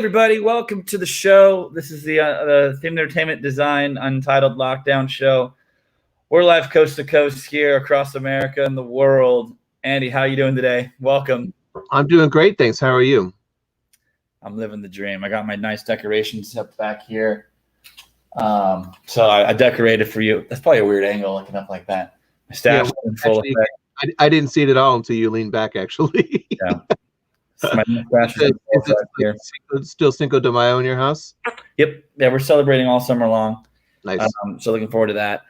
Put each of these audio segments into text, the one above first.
everybody. Welcome to the show. This is the Themed Entertainment Design Untitled Lockdown show. We're live coast to coast here across America and the world. Andy, how are you doing today? Welcome. I'm doing great, thanks. How are you? I'm living the dream. I got my nice decorations up back here. So I decorated for you. That's probably a weird angle looking up like that. My staff's in full effect. I didn't see it at all until you leaned back, actually. Yeah. My mustache is here. Still Cinco de Mayo in your house? Yep. Yeah, we're celebrating all summer long. Nice. So looking forward to that.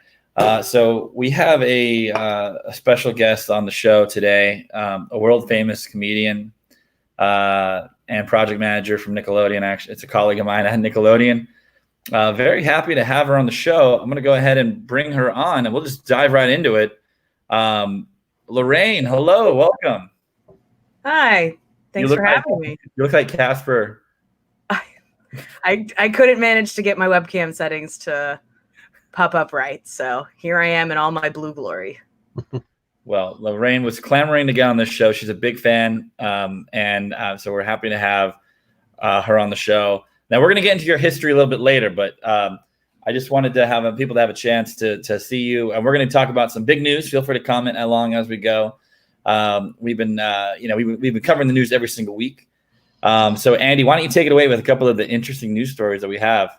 So we have a special guest on the show today, a world famous comedian and project manager from Nickelodeon. Actually, it's a colleague of mine at Nickelodeon. Very happy to have her on the show. I'm going to go ahead and bring her on, and we'll just dive right into it. Lorraine, hello, welcome. Hi. Thanks for having me. You look like Casper. I couldn't manage to get my webcam settings to pop up right. So here I am in all my blue glory. Well, Lorraine was clamoring to get on this show. She's a big fan. So we're happy to have her on the show. Now we're going to get into your history a little bit later, but I just wanted to have people to have a chance to see you. And we're going to talk about some big news. Feel free to comment along as we go. We've been covering the news every single week. So Andy, why don't you take it away with a couple of the interesting news stories that we have?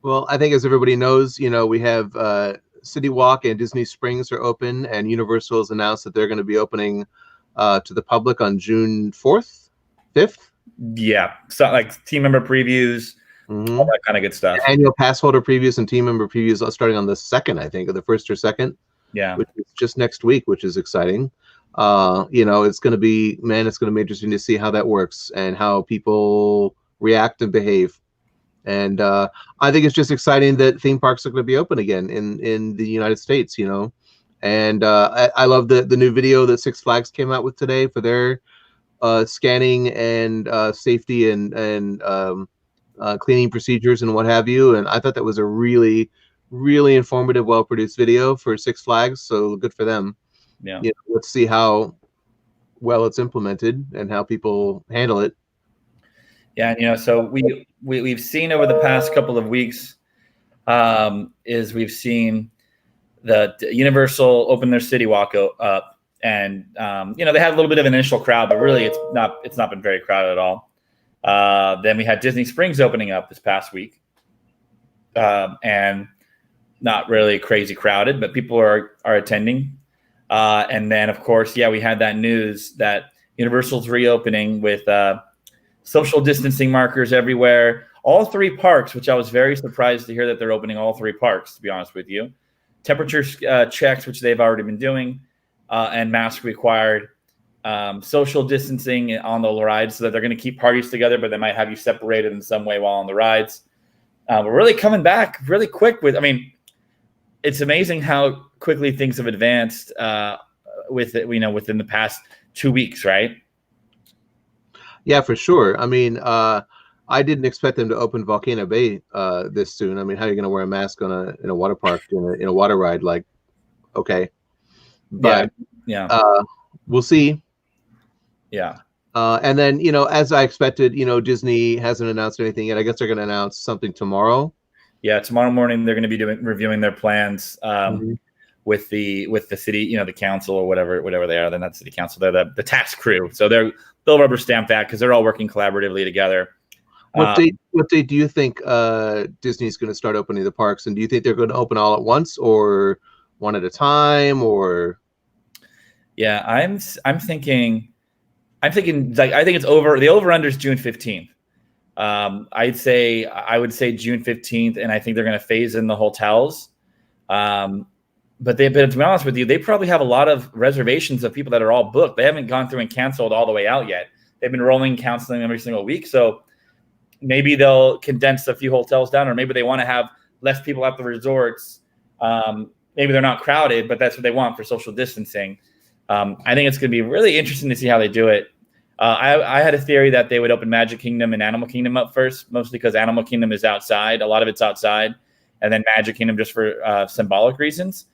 Well, I think as everybody knows, we have City Walk and Disney Springs are open, and Universal has announced that they're going to be opening to the public on June 4th, 5th. Yeah. So like team member previews, all that kind of good stuff. Annual pass holder previews and team member previews starting on the 2nd, I think, or the 1st or 2nd. Yeah. Which is just next week, which is exciting. It's going to be interesting to see how that works and how people react and behave. And I think it's just exciting that theme parks are going to be open again in the United States, And I love the new video that Six Flags came out with today for their scanning and safety and cleaning procedures and what have you. And I thought that was a really, really informative, well-produced video for Six Flags. So good for them. Yeah. Let's see how well it's implemented and how people handle it. Yeah, so we've seen over the past couple of weeks is we've seen the Universal open their City Walk up, and they had a little bit of an initial crowd, but really it's not been very crowded at all. Then we had Disney Springs opening up this past week, and not really crazy crowded, but people are attending. And then, of course, we had that news that Universal's reopening with social distancing markers everywhere. All three parks, which I was very surprised to hear that they're opening all three parks, to be honest with you. Temperature checks, which they've already been doing, and mask required. Social distancing on the rides, so that they're going to keep parties together, but they might have you separated in some way while on the rides. We're really coming back really quick it's amazing how quickly things have advanced within the past 2 weeks, right? Yeah, for sure. I mean, I didn't expect them to open Volcano Bay this soon. I mean, how are you going to wear a mask in a water park in a water ride? Like, okay, but we'll see. Yeah. And then as I expected, Disney hasn't announced anything yet. I guess they're going to announce something tomorrow. Yeah, tomorrow morning they're going to be reviewing their plans with the city, the council or whatever they are. They're not city council; they're the tax crew. So they'll rubber stamp that because they're all working collaboratively together. What date do you think Disney's going to start opening the parks? And do you think they're going to open all at once or one at a time? Or yeah, I'm thinking I think it's over. The over/under is June 15th. I would say June 15th, and I think they're going to phase in the hotels. But to be honest with you, they probably have a lot of reservations of people that are all booked. They haven't gone through and canceled all the way out yet. They've been rolling counseling every single week. So maybe they'll condense a few hotels down, or maybe they want to have less people at the resorts. Maybe they're not crowded, but that's what they want for social distancing. I think it's going to be really interesting to see how they do it. I had a theory that they would open Magic Kingdom and Animal Kingdom up first, mostly because Animal Kingdom is outside. A lot of it's outside. And then Magic Kingdom just for symbolic reasons.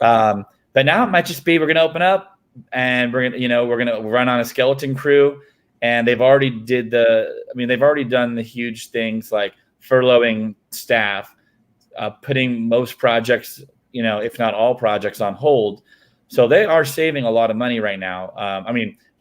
But now it might just be we're going to open up and we're going to run on a skeleton crew and they've already done the huge things like furloughing staff, putting most projects, if not all projects, on hold. So they are saving a lot of money right now.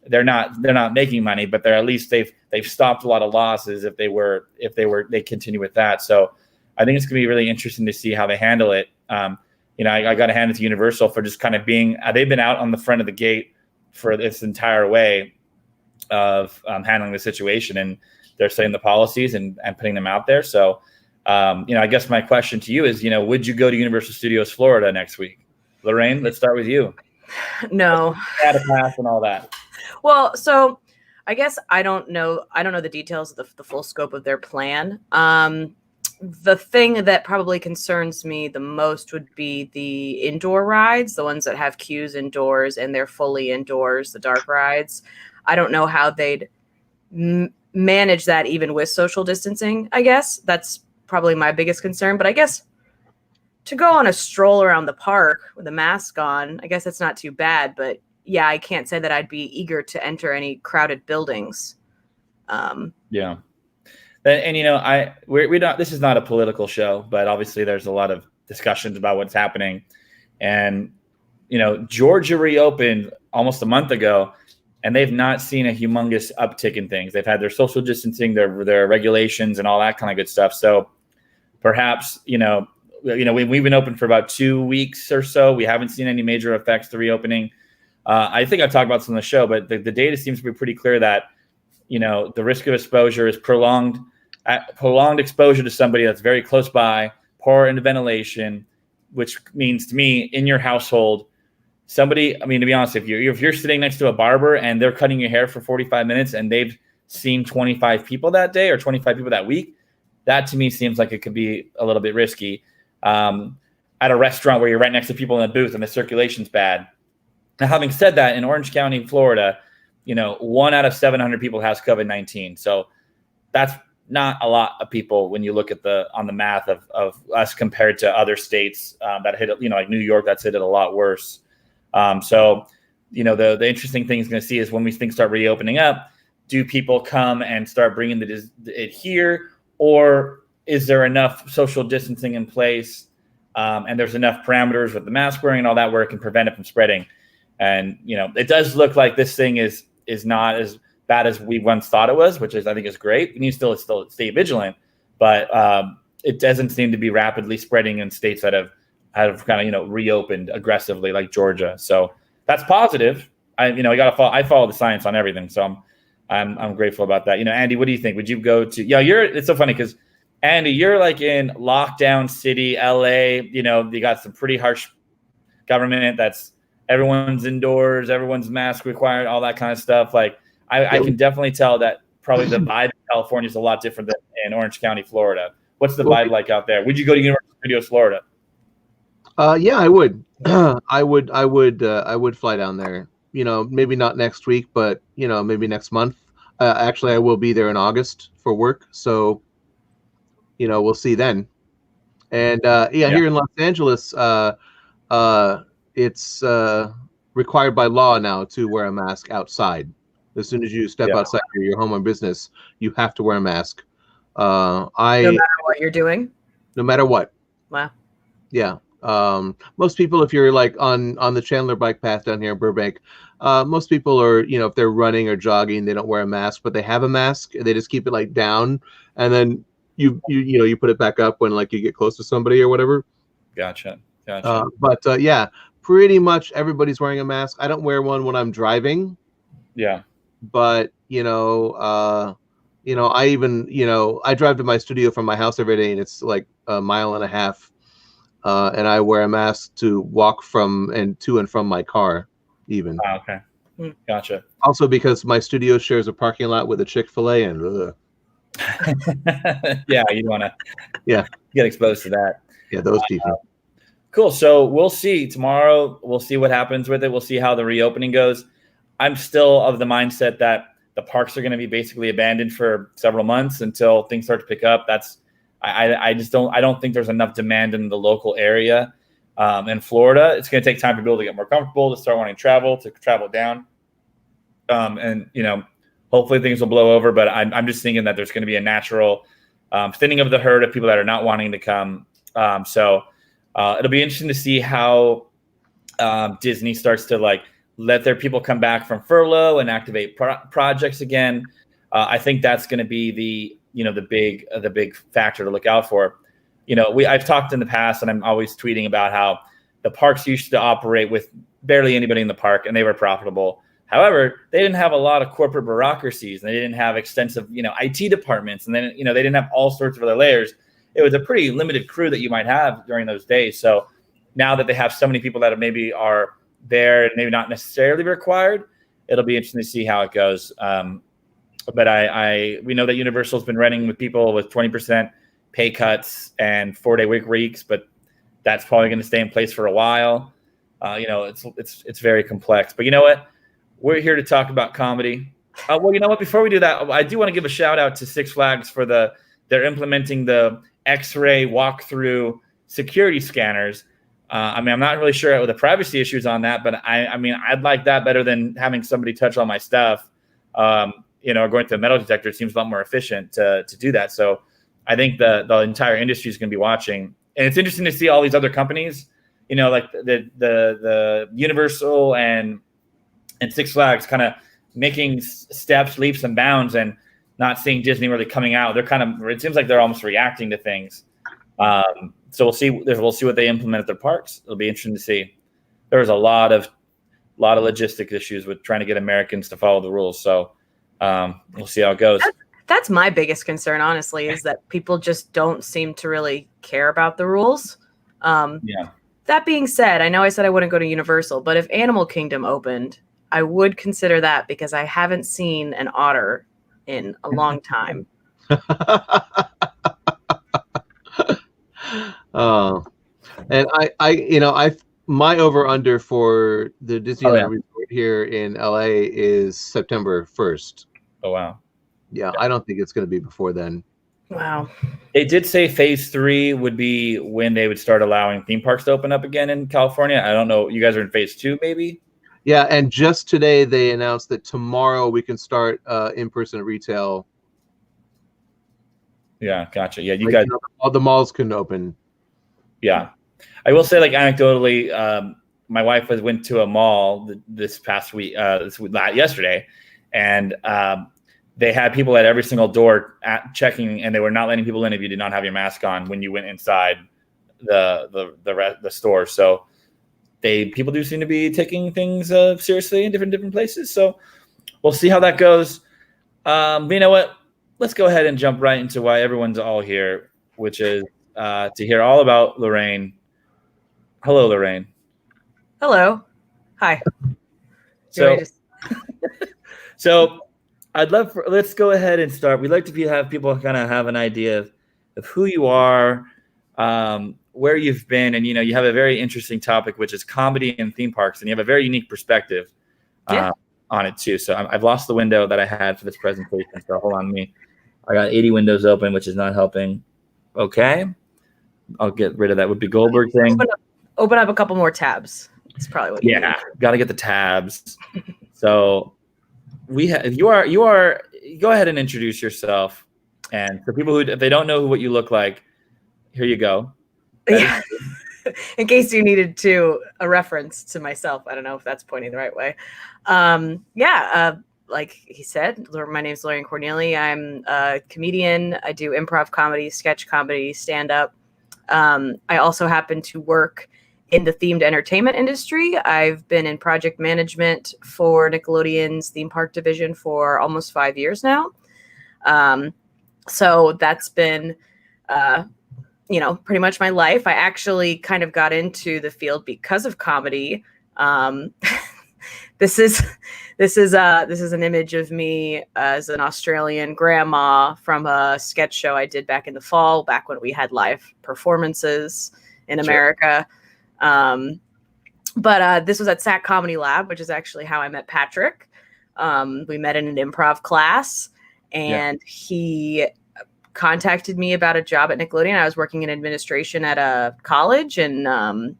They're not making money, but they're at least they've stopped a lot of losses if they continue with that. So I think it's gonna be really interesting to see how they handle it. I got to hand it to Universal for just kind of being they've been out on the front of the gate for this entire way of handling the situation, and they're setting the policies and putting them out there. So I guess my question to you is, would you go to Universal Studios Florida next week? Lorraine, let's start with you. No. Had a pass and all that. Well, so I guess I don't know the details of the full scope of their plan. The thing that probably concerns me the most would be the indoor rides, the ones that have queues indoors and they're fully indoors, the dark rides. I don't know how they'd manage that even with social distancing, I guess. That's probably my biggest concern. But I guess to go on a stroll around the park with a mask on, I guess that's not too bad. But yeah, I can't say that I'd be eager to enter any crowded buildings. Yeah. And we don't. This is not a political show, but obviously there's a lot of discussions about what's happening. And Georgia reopened almost a month ago, and they've not seen a humongous uptick in things. They've had their social distancing, their regulations, and all that kind of good stuff. So perhaps we've been open for about 2 weeks or so. We haven't seen any major effects to reopening. I think I've talked about this on the show, but the data seems to be pretty clear that the risk of exposure is prolonged exposure to somebody that's very close by, poor in ventilation, which means to me in your household, somebody, to be honest, if you're sitting next to a barber and they're cutting your hair for 45 minutes and they've seen 25 people that day or 25 people that week, that to me seems like it could be a little bit risky. At a restaurant where you're right next to people in the booth and the circulation's bad. Now, having said that, in Orange County, Florida, 1 out of 700 people has COVID-19. So that's not a lot of people when you look at on the math of us compared to other states that hit it, like New York, that's hit it a lot worse. So the interesting thing is going to see is when we things start reopening up, do people come and start bringing it here, or is there enough social distancing in place and there's enough parameters with the mask wearing and all that where it can prevent it from spreading? And it does look like this thing is not as bad as we once thought it was, which I think is great. We need to still stay vigilant, but it doesn't seem to be rapidly spreading in states that have kind of reopened aggressively, like Georgia. So that's positive. I follow the science on everything, so I'm grateful about that. Andy, what do you think? Would you go to? Yeah, it's so funny because Andy, you're like in lockdown city, LA. You got some pretty harsh government. That's everyone's indoors, everyone's mask required, all that kind of stuff. Like I can definitely tell that probably the vibe in California is a lot different than in Orange County, Florida. What's the vibe like out there? Would you go to Universal Studios Florida? Yeah, I would. I would fly down there. Maybe not next week, but maybe next month. Actually, I will be there in August for work, so we'll see then. And here in Los Angeles, it's required by law now to wear a mask outside. As soon as you step outside your home or business, you have to wear a mask. No matter what you're doing? No matter what. Wow. Yeah. Most people, if you're like on the Chandler bike path down here in Burbank, most people are, if they're running or jogging, they don't wear a mask, but they have a mask. They just keep it like down, and then you put it back up when like you get close to somebody or whatever. Gotcha. But yeah, pretty much everybody's wearing a mask. I don't wear one when I'm driving. Yeah. But I even I drive to my studio from my house every day, and it's like a mile and a half. And I wear a mask to walk from and to and from my car, even. Oh, okay. Gotcha. Also, because my studio shares a parking lot with a Chick-fil-A, and yeah, you want to get exposed to that. Yeah, those people. Cool. So we'll see tomorrow. We'll see what happens with it. We'll see how the reopening goes. I'm still of the mindset that the parks are going to be basically abandoned for several months until things start to pick up. I don't think there's enough demand in the local area. In Florida, it's going to take time for people to get more comfortable, to start wanting to travel down. And Hopefully things will blow over, but I'm just thinking that there's going to be a natural thinning of the herd of people that are not wanting to come. So it'll be interesting to see how Disney starts to like let their people come back from furlough and activate projects again. I think that's going to be the big factor to look out for. I've talked in the past, and I'm always tweeting about how the parks used to operate with barely anybody in the park, and they were profitable. However, they didn't have a lot of corporate bureaucracies, and they didn't have extensive, IT departments, and then, they didn't have all sorts of other layers. It was a pretty limited crew that you might have during those days. So now that they have so many people that maybe are there and maybe not necessarily required, it'll be interesting to see how it goes. But we know that Universal's been running with people with 20% pay cuts and 4-day work weeks, but that's probably going to stay in place for a while. It's very complex. But you know what? We're here to talk about comedy. Well, you know what? Before we do that, I do want to give a shout out to Six Flags for they're implementing the X-ray walkthrough security scanners. I'm not really sure what the privacy issues on that, but I'd like that better than having somebody touch all my stuff. Or going to a metal detector seems a lot more efficient to do that. So I think the entire industry is going to be watching, and it's interesting to see all these other companies, like the Universal and Six Flags kind of making steps, leaps and bounds, and not seeing Disney really coming out. It seems like they're almost reacting to things. So we'll see what they implement at their parks. It'll be interesting to see. There was a lot of logistic issues with trying to get Americans to follow the rules. So we'll see how it goes. That's my biggest concern, honestly, is that people just don't seem to really care about the rules. Yeah. That being said, I know I said I wouldn't go to Universal, but if Animal Kingdom opened, I would consider that, because I haven't seen an otter in a long time. And my over under for the Disneyland resort here in LA is September 1st. Oh wow. Yeah, I don't think it's going to be before then. Wow. They did say phase 3 would be when they would start allowing theme parks to open up again in California. I don't know. You guys are in phase 2, maybe? Yeah, and just today they announced that tomorrow we can start in-person retail. Yeah, gotcha. Yeah, you guys. All the malls can open. Yeah, I will say, like, anecdotally, my wife went to a mall this past week, yesterday, and they had people at every single door checking, and they were not letting people in if you did not have your mask on when you went inside the store. So people do seem to be taking things seriously in different places. So we'll see how that goes. But you know what? Let's go ahead and jump right into why everyone's all here, which is to hear all about Lorraine. Hello, Lorraine. Hello. Hi. So let's go ahead and start. We'd like to have people kind of have an idea of who you are, where you've been, and you have a very interesting topic, which is comedy and theme parks, and you have a very unique perspective on it too. So I've lost the window that I had for this presentation. So hold on, I got 80 windows open, which is not helping. Okay, I'll get rid of that Whoopi Goldberg thing. Open up a couple more tabs. That's probably what you need. Got to get the tabs. So you are. Go ahead and introduce yourself, and for people who, if they don't know what you look like, here you go. Yeah. In case you needed a reference to myself. I don't know if that's pointing the right way. Like he said, my name is Lorraine Cornillie. I'm a comedian. I do improv comedy, sketch comedy, stand-up. I also happen to work in the themed entertainment industry. I've been in project management for Nickelodeon's theme park division for almost 5 years now. So that's been pretty much my life. I actually kind of got into the field because of comedy. This is an image of me as an Australian grandma from a sketch show I did back in the fall, back when we had live performances in America. But this was at SAC Comedy Lab, which is actually how I met Patrick. We met in an improv class, and he contacted me about a job at Nickelodeon. I was working in administration at a college, and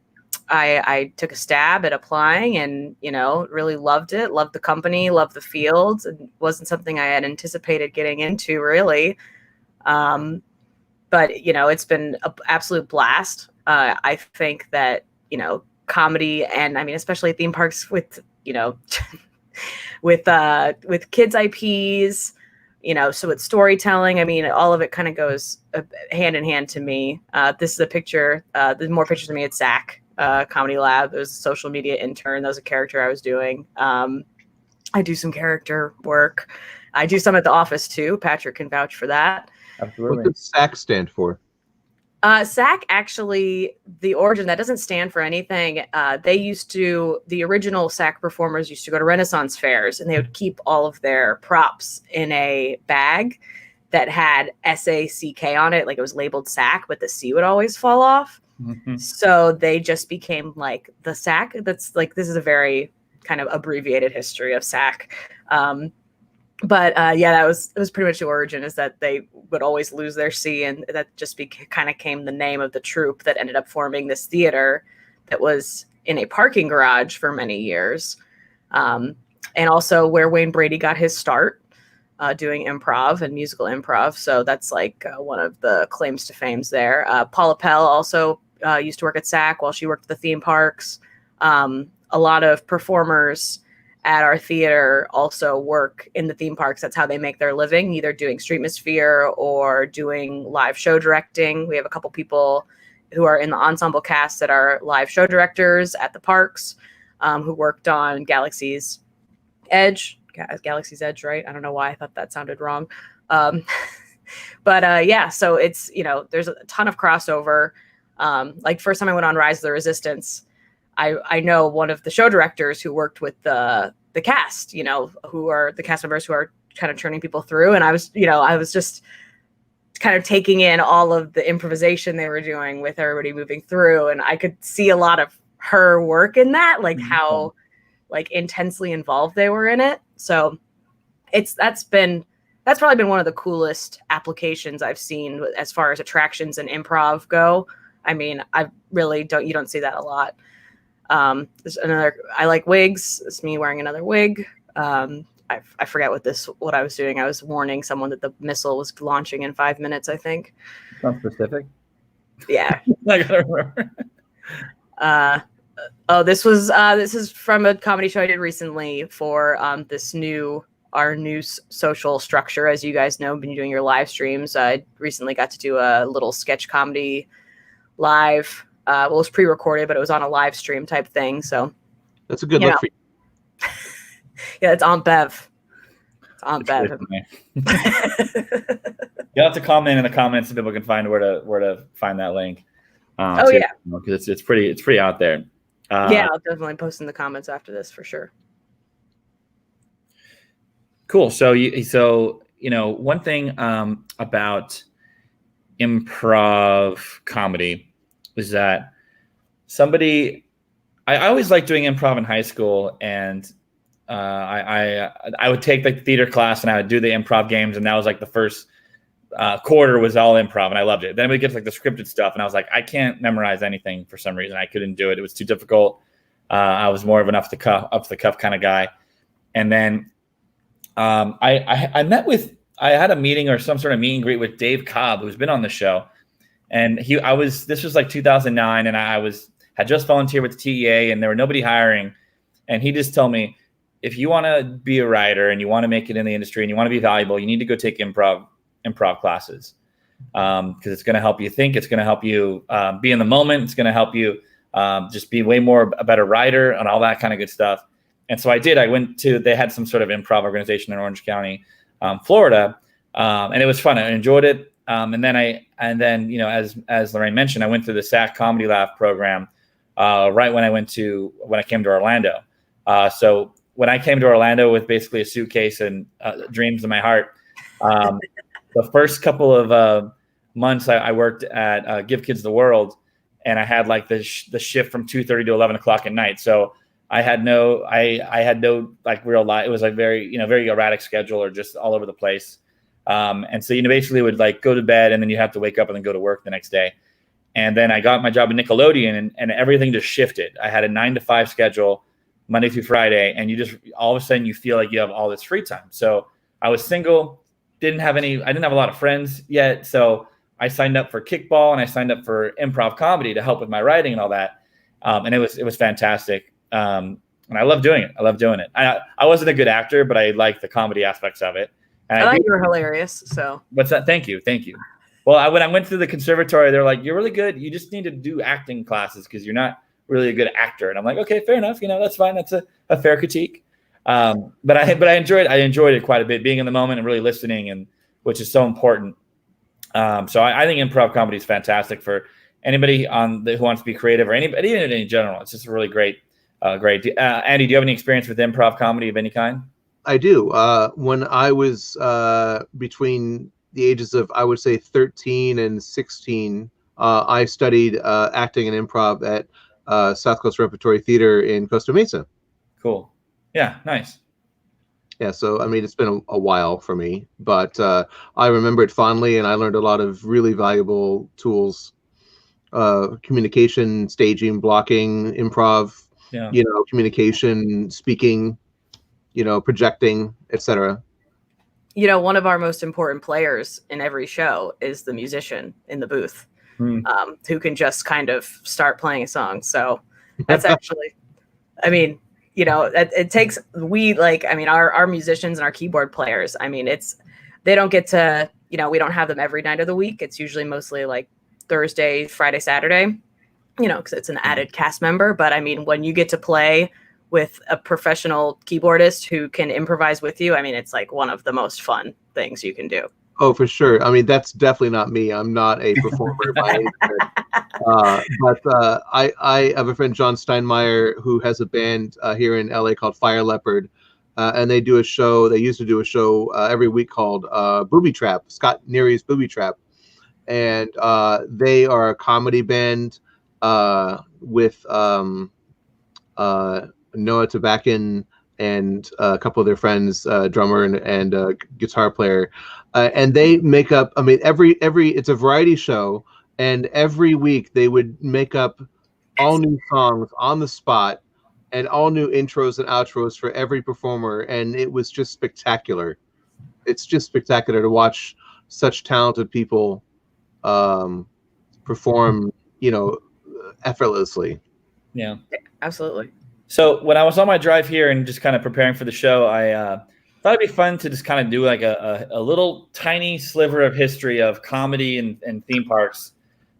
I took a stab at applying and, really loved it, loved the company, loved the field. It wasn't something I had anticipated getting into really. But, it's been an absolute blast. I think that, comedy and especially theme parks with, with kids IPs, so it's storytelling. All of it kind of goes hand in hand to me. This is a picture. There's more pictures of me at SAC Comedy Lab. It was a social media intern. That was a character I was doing. I do some character work. I do some at the office too. Patrick can vouch for that. Absolutely. What does SAC stand for? SAC, actually, the origin, that doesn't stand for anything. The original SAC performers used to go to Renaissance fairs, and they would keep all of their props in a bag that had SACK on it. Like, it was labeled SAC, but the C would always fall off. Mm-hmm. So they just became like the SAC. That's like, this is a very kind of abbreviated history of SAC. But that was pretty much the origin, is that they would always lose their C, and that just kind of came the name of the troupe that ended up forming this theater that was in a parking garage for many years, and also where Wayne Brady got his start doing improv and musical improv. So that's like one of the claims to fame there. Paula Pell also used to work at SAC while she worked at the theme parks. A lot of performers at our theater also work in the theme parks. That's how they make their living, either doing Streetmosphere or doing live show directing. We have a couple people who are in the ensemble cast that are live show directors at the parks, who worked on Galaxy's Edge, right? I don't know why I thought that sounded wrong. So it's, there's a ton of crossover. Like, first time I went on Rise of the Resistance, I know one of the show directors who worked with the cast, who are the cast members who are kind of turning people through. And I was just kind of taking in all of the improvisation they were doing with everybody moving through. And I could see a lot of her work in that, like how like intensely involved they were in it. So that's probably been one of the coolest applications I've seen as far as attractions and improv go. You don't see that a lot. There's another, I like wigs. It's me wearing another wig. I forget what I was doing. I was warning someone that the missile was launching in 5 minutes, I think. Sounds specific. Yeah. I gotta remember. This is from a comedy show I did recently for our new social structure. As you guys know, been doing your live streams. I recently got to do a little sketch comedy live. It was pre-recorded, but it was on a live stream type thing. So that's a good look for you. Yeah, it's Aunt Bev. You'll have to comment in the comments so people can find where to find that link. Because it's pretty out there. I'll definitely post in the comments after this for sure. Cool. So one thing about improv comedy is that I always liked doing improv in high school, and I would take the theater class and I would do the improv games, and that was like the first quarter was all improv, and I loved it. Then we get to like the scripted stuff, and I was like, I can't memorize anything for some reason. I couldn't do it. It was too difficult. I was more of an up to the cuff kind of guy. And then I had a meeting or some sort of meet and greet with Dave Cobb, who's been on the show. And this was like 2009, and I had just volunteered with the TEA, and there were nobody hiring. And he just told me, if you want to be a writer and you want to make it in the industry and you want to be valuable, you need to go take improv classes, because it's going to help you think. It's going to help you be in the moment. It's going to help you just be way more a better writer and all that kind of good stuff. And so I did. They had some sort of improv organization in Orange County, Florida, and it was fun. I enjoyed it. And then as Lorraine mentioned, I went through the SAC Comedy Lab program right when I came to Orlando. So when I came to Orlando with basically a suitcase and dreams in my heart, the first couple of months I worked at Give Kids the World, and I had like the shift from 2:30 to 11 o'clock at night. So I had no like real life. It was like very erratic schedule, or just all over the place. And so basically would like go to bed, and then you have to wake up and then go to work the next day. And then I got my job at Nickelodeon, and everything just shifted. I had a 9 to 5 schedule, Monday through Friday, and you just all of a sudden you feel like you have all this free time. So I was single, I didn't have a lot of friends yet. So I signed up for kickball and I signed up for improv comedy to help with my writing and all that. And it was fantastic. And I love doing it. I wasn't a good actor, but I liked the comedy aspects of it. And I thought you were hilarious. So what's that? Thank you. Well, when I went through the conservatory, they're like, "You're really good. You just need to do acting classes because you're not really a good actor." And I'm like, "Okay, fair enough. That's fine. That's a fair critique." But I enjoyed it quite a bit, being in the moment and really listening, and which is so important. So I think improv comedy is fantastic for anybody who wants to be creative, or anybody even in general. It's just a really great. Andy, do you have any experience with improv comedy of any kind? I do. When I was between the ages of, I would say, 13 and 16, I studied acting and improv at South Coast Repertory Theater in Costa Mesa. Cool. Yeah, nice. Yeah, so I mean, it's been a while for me, but I remember it fondly, and I learned a lot of really valuable tools: communication, staging, blocking, improv, communication, speaking, projecting, etc. One of our most important players in every show is the musician in the booth, who can just kind of start playing a song. So that's actually, it takes, our musicians and our keyboard players, they don't get to, we don't have them every night of the week. It's usually mostly like Thursday, Friday, Saturday, because it's an added cast member. But when you get to play with a professional keyboardist who can improvise with you, it's like one of the most fun things you can do. Oh, for sure. That's definitely not me. I'm not a performer by any means. But I have a friend, John Steinmeier, who has a band here in LA called Fire Leopard. And they do a show. They used to do a show every week called Booby Trap, Scott Neary's Booby Trap. And they are a comedy band with Noah Tabakin and a couple of their friends, drummer and guitar player, and they make up. Every it's a variety show, and every week they would make up all new songs on the spot, and all new intros and outros for every performer, and it was just spectacular. It's just spectacular to watch such talented people perform, effortlessly. Yeah, absolutely. So when I was on my drive here and just kind of preparing for the show, I thought it'd be fun to just kind of do like a little tiny sliver of history of comedy and theme parks,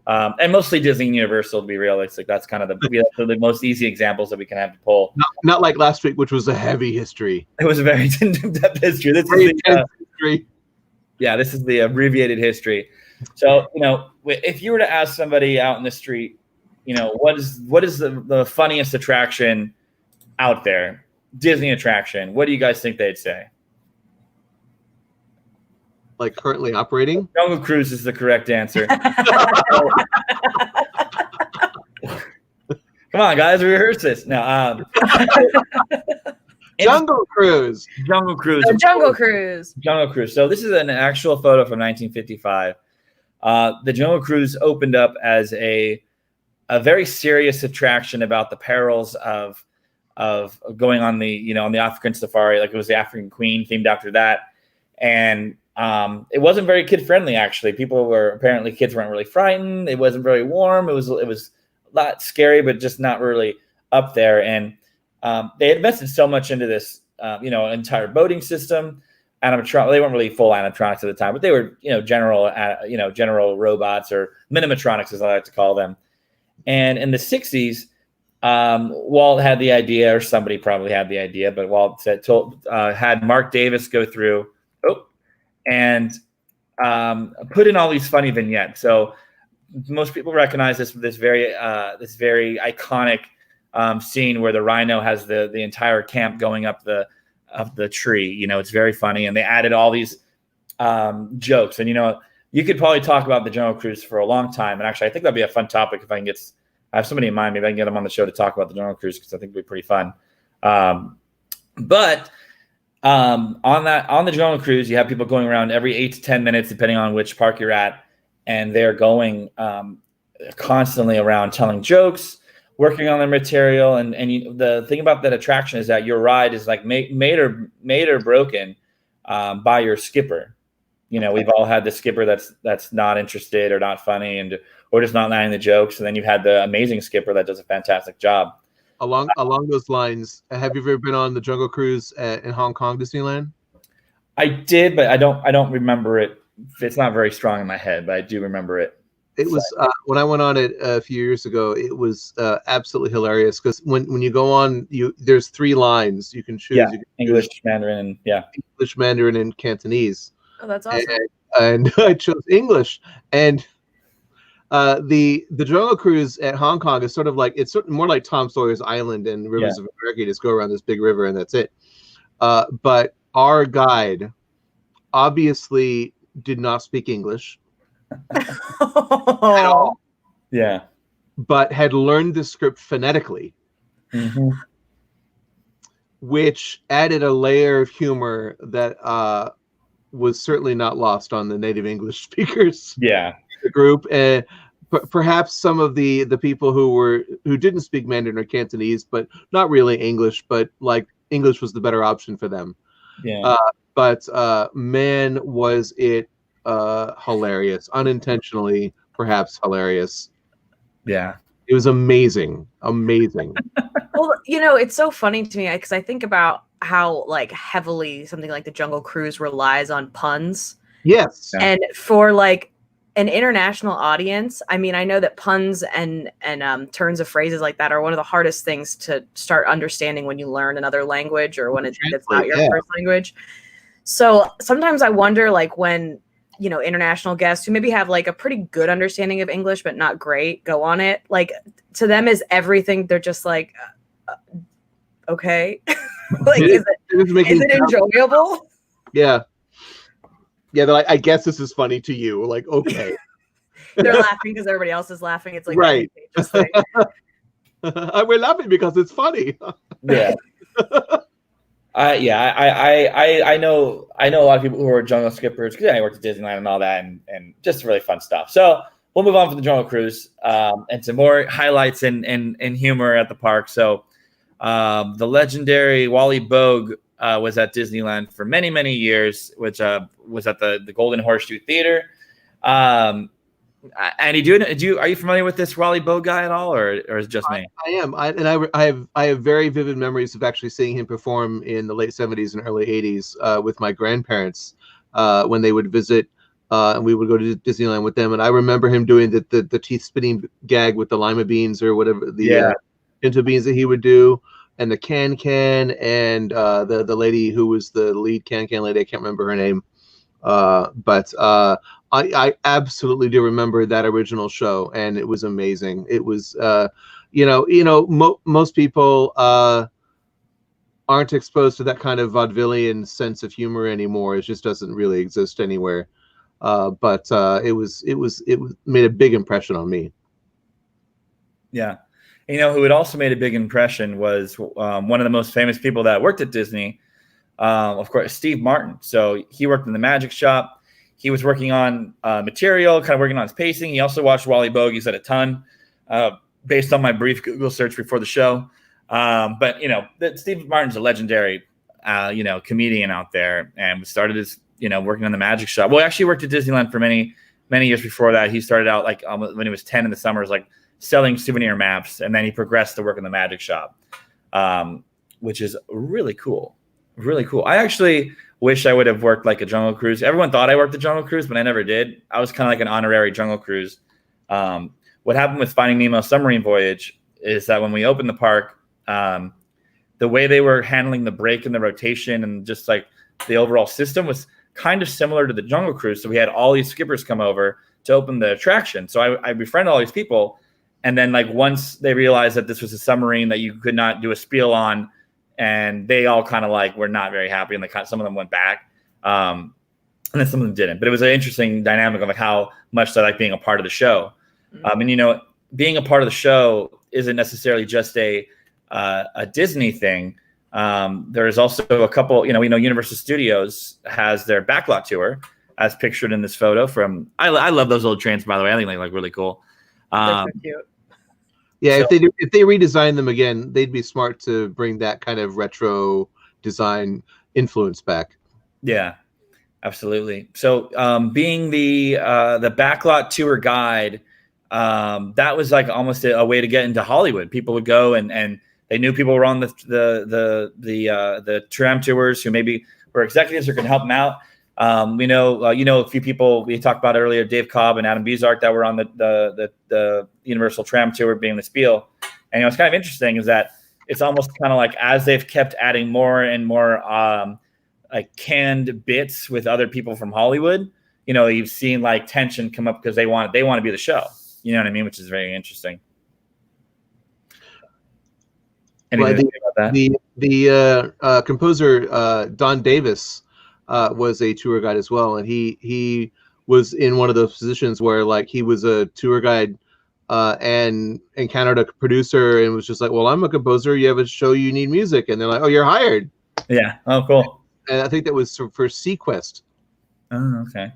and mostly Disney and Universal, to be realistic. That's kind of the most easy examples that we can have to pull. Not like last week, which was a heavy history. It was a very in-depth history. This is history. Yeah, this is the abbreviated history. So, if you were to ask somebody out in the street, what is the funniest attraction out there, Disney attraction, what do you guys think they'd say? Like currently operating? Jungle Cruise is the correct answer. Come on, guys, rehearse this. No, Jungle Cruise. Jungle Cruise. Jungle Cruise. Jungle Cruise. So this is an actual photo from 1955. The Jungle Cruise opened up as a very serious attraction about the perils of going on the on the African safari. Like, it was the African Queen themed after that, and it wasn't very kid friendly. Actually, kids weren't really frightened. It wasn't very warm. It was a lot scary, but just not really up there. And they invested so much into this entire boating system. Animatronics. They weren't really full animatronics at the time, but they were general robots, or minimatronics as I like to call them. And in the 60s, Walt had the idea, or somebody probably had the idea, but Walt had Mark Davis go through and put in all these funny vignettes. So most people recognize this very iconic scene where the rhino has the entire camp going up the tree. It's very funny, and they added all these jokes. And you could probably talk about the Jungle Cruise for a long time. And actually, I think that'd be a fun topic if I have somebody in mind. Maybe I can get them on the show to talk about the Jungle Cruise, because I think it'd be pretty fun. But on the Jungle Cruise, you have people going around every 8 to 10 minutes, depending on which park you're at, and they're going constantly around telling jokes, working on their material, and the thing about that attraction is that your ride is like made or broken by your skipper. We've all had the skipper that's not interested or not funny or just not landing the jokes, and then you've had the amazing skipper that does a fantastic job. Along those lines, have you ever been on the Jungle Cruise in Hong Kong Disneyland? I did, but I don't remember it. It's not very strong in my head, but I do remember it. It was when I went on it a few years ago. It was absolutely hilarious because when you go on, there's 3 lines you can choose. Yeah, you can English, choose Mandarin, and English, Mandarin, and Cantonese. Oh, that's awesome. And I chose English. And the Jungle Cruise at Hong Kong is sort of like more like Tom Sawyer's Island and Rivers of America. You just go around this big river and that's it. But our guide obviously did not speak English at all. Yeah. But had learned the script phonetically, which added a layer of humor that was certainly not lost on the native English speakers. Yeah. The group, and perhaps some of the people who didn't speak Mandarin or Cantonese, but not really English, but like English was the better option for them. Yeah. But man, was it hilarious, unintentionally, perhaps hilarious. Yeah. It was amazing. Well, it's so funny to me because I think about how like heavily something like the Jungle Cruise relies on puns. Yes. And for like an international audience, I mean, I know that puns and turns of phrases like that are one of the hardest things to start understanding when you learn another language or when it's not your first language. So sometimes I wonder, like, when international guests who maybe have like a pretty good understanding of English but not great go on it, like, to them is everything, they're just like, okay. Like, is it enjoyable? Yeah, they're like, I guess this is funny to you. Like, okay. They're laughing because everybody else is laughing. It's like, right. We're laughing because it's funny. Yeah. I know a lot of people who are jungle skippers because I worked at Disneyland and all that, and just really fun stuff. So we'll move on from the Jungle Cruise and some more highlights and humor at the park. So the legendary Wally Boag was at Disneyland for many, many years, which was at the Golden Horseshoe Theater. Andy, are you familiar with this Wally Boag guy at all, or is it just me? I am. I have very vivid memories of actually seeing him perform in the late 70s and early 80s with my grandparents when they would visit, and we would go to Disneyland with them. And I remember him doing the teeth spitting gag with the lima beans or whatever pinto beans that he would do, and the can and the lady who was the lead can lady. I can't remember her name, but I absolutely do remember that original show, and it was amazing. It was, most people aren't exposed to that kind of vaudevillian sense of humor anymore. It just doesn't really exist anywhere. But it made a big impression on me. Yeah. Who had also made a big impression was one of the most famous people that worked at Disney, of course, Steve Martin. So he worked in the magic shop. He was working on material, kind of working on his pacing. He also watched Wally Boag. He said a ton based on my brief Google search before the show. But Steve Martin's a legendary, comedian out there, and started his, working on the magic shop. Well, he actually worked at Disneyland for many, many years before that. He started out like when he was 10 in the summers, like selling souvenir maps, and then he progressed to work in the magic shop, which is really cool. Really cool. I actually wish I would have worked like a Jungle Cruise. Everyone thought I worked a Jungle Cruise, but I never did. I was kind of like an honorary Jungle Cruise. What happened with Finding Nemo Submarine Voyage is that when we opened the park, the way they were handling the break and the rotation and just like the overall system was kind of similar to the Jungle Cruise. So we had all these skippers come over to open the attraction. So I befriended all these people. And then like once they realized that this was a submarine that you could not do a spiel on, and they all kind of like were not very happy, and some of them went back, and then some of them didn't. But it was an interesting dynamic of like how much they like being a part of the show. And being a part of the show isn't necessarily just a Disney thing. There is also a couple. We know Universal Studios has their Backlot Tour, as pictured in this photo. I love those old trains, by the way. I think they look really cool. They're Um, so cute. Yeah, So- if they redesign them again, they'd be smart to bring that kind of retro design influence back. yeah, absolutely. So being the Backlot Tour guide, that was like almost a way to get into Hollywood. People would go and they knew people were on the tram tours who maybe were executives or can help them out. We know a few people we talked about earlier, Dave Cobb and Adam Bezark, that were on the Universal Tram Tour being the spiel. And what's kind of interesting is that it's almost kind of like as they've kept adding more and more like canned bits with other people from Hollywood, you've seen like tension come up because they want to be the show. You know what I mean? Which is very interesting. Anything to say about that? The composer Don Davis was a tour guide as well, and he was in one of those positions where like he was a tour guide and encountered a producer and was just like, well, I'm a composer, you have a show, you need music, and they're like, oh, you're hired. Yeah. Oh, cool. And I think that was for Sequest. Oh, okay.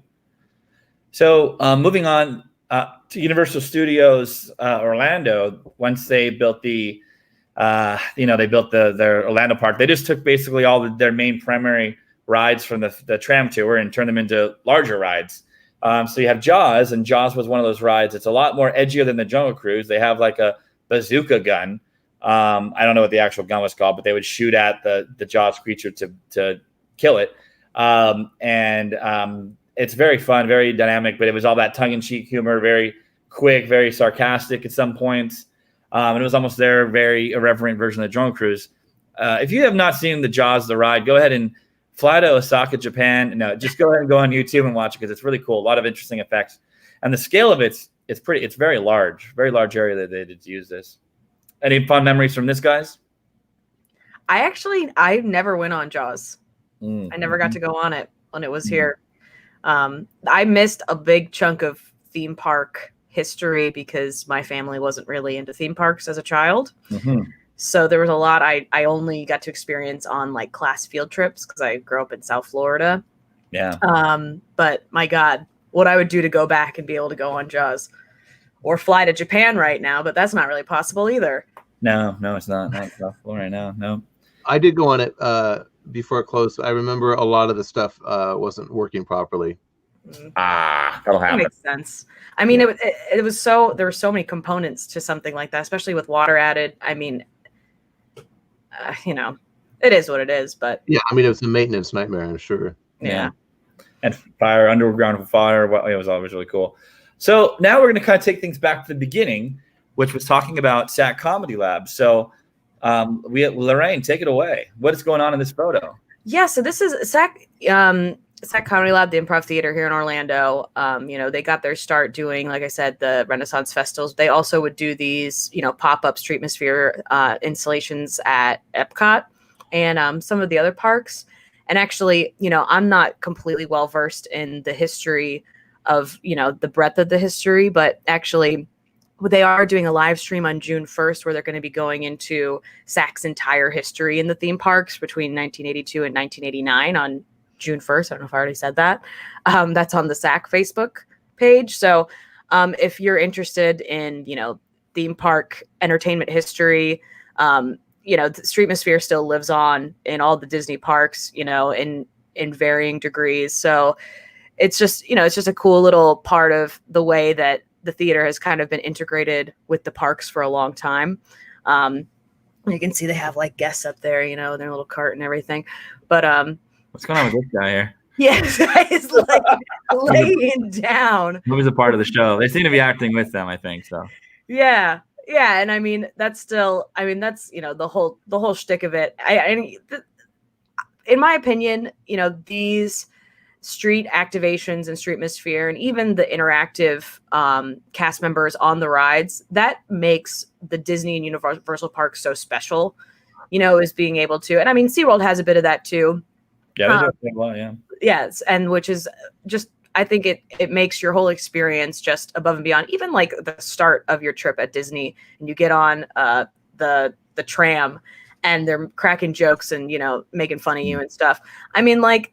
So moving on to Universal Studios Orlando, once they built their Orlando park, they just took basically all their main primary rides from the tram tour and turned them into larger rides. So you have Jaws, and Jaws was one of those rides. It's a lot more edgier than the Jungle Cruise. They have like a bazooka gun. I don't know what the actual gun was called, but they would shoot at the Jaws creature to kill it. It's very fun, very dynamic, but it was all that tongue-in-cheek humor, very quick, very sarcastic at some points. And it was almost their very irreverent version of the Jungle Cruise. If you have not seen the Jaws, the ride, go ahead and fly to Osaka, Japan. No, just go ahead and go on YouTube and watch it because it's really cool. A lot of interesting effects. And the scale of it's very large area that they did to use this. Any fun memories from this, guys? I never went on Jaws. I never got to go on it when it was here. I missed a big chunk of theme park history because my family wasn't really into theme parks as a child. So there was a lot I only got to experience on like class field trips because I grew up in South Florida. Yeah. But my God, what I would do to go back and be able to go on Jaws or fly to Japan right now, but that's not really possible either. No, it's not. Not South Florida right now. No. I did go on it before it closed. I remember a lot of the stuff wasn't working properly. That'll happen. That makes sense. I mean, it was there were so many components to something like that, especially with water added. I mean, it is what it is, but yeah, I mean, it was a maintenance nightmare, I'm sure. Yeah. And underground fire. It was always really cool. So now we're going to kind of take things back to the beginning, which was talking about SAC Comedy Lab. So Lorraine, take it away. What is going on in this photo? Yeah, so this is SAC Comedy Lab, the improv theater here in Orlando. They got their start doing, like I said, the Renaissance festivals. They also would do these, pop-up Streetmosphere installations at Epcot and some of the other parks. And actually, I'm not completely well-versed in the history of, the breadth of the history, but actually they are doing a live stream on June 1st where they're going to be going into SAC's entire history in the theme parks between 1982 and 1989 on June 1st. I don't know if I already said that. That's on the SAC Facebook page. So if you're interested in, theme park entertainment history, the Streetmosphere still lives on in all the Disney parks, in varying degrees. So it's just a cool little part of the way that the theater has kind of been integrated with the parks for a long time. You can see they have like guests up there, in their little cart and everything. But what's going on with this guy here? Yes, he's like laying down. He was a part of the show. They seem to be acting with them, I think so. Yeah, and I mean that's the whole shtick of it. In my opinion, these street activations and Streetmosphere and even the interactive cast members on the rides, that makes the Disney and Universal parks so special, is being able to, and I mean SeaWorld has a bit of that too. Yeah, they do a lot, yeah. Yes, and which is just, I think it makes your whole experience just above and beyond, even like the start of your trip at Disney and you get on the tram and they're cracking jokes and, making fun of you and stuff. I mean, like,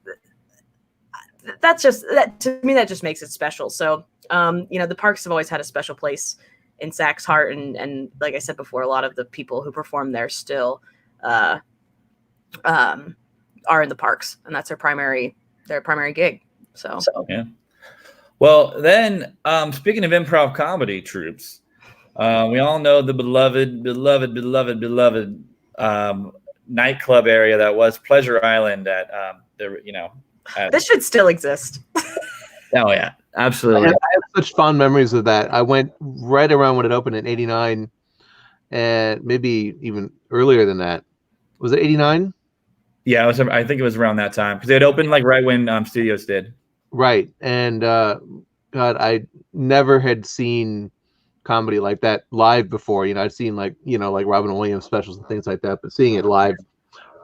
to me, that just makes it special. So, the parks have always had a special place in Sachs Heart, and like I said before, a lot of the people who perform there still are in the parks, and that's their primary gig. So yeah. Well, then, speaking of improv comedy troupes, we all know the beloved nightclub area that was Pleasure Island at this should still exist. Oh yeah, absolutely. I have such fond memories of that. I went right around when it opened in '89, and maybe even earlier than that. Was it '89? Yeah, I think it was around that time because it opened like right when Studios did. Right, and God, I never had seen comedy like that live before. I'd seen like Robin Williams specials and things like that, but seeing it live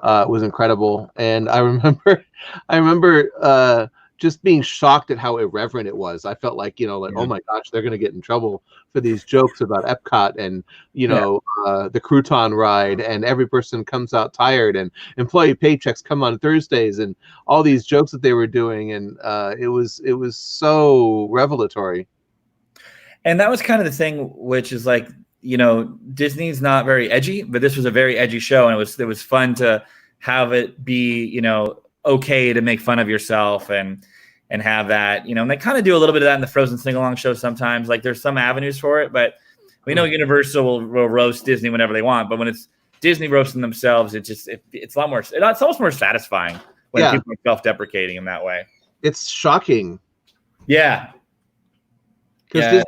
was incredible. And I remember just being shocked at how irreverent it was. I felt like, oh my gosh, they're going to get in trouble for these jokes about Epcot and, the crouton ride, and every person comes out tired, and employee paychecks come on Thursdays, and all these jokes that they were doing. And it was so revelatory. And that was kind of the thing, which is like, Disney's not very edgy, but this was a very edgy show. And it was fun to have it be, okay to make fun of yourself and have that, and they kind of do a little bit of that in the Frozen sing-along show sometimes. Like there's some avenues for it, but we know Universal will roast Disney whenever they want. But when it's Disney roasting themselves, it's a lot more, it's almost more satisfying when people are self-deprecating in that way. It's shocking. Yeah. Because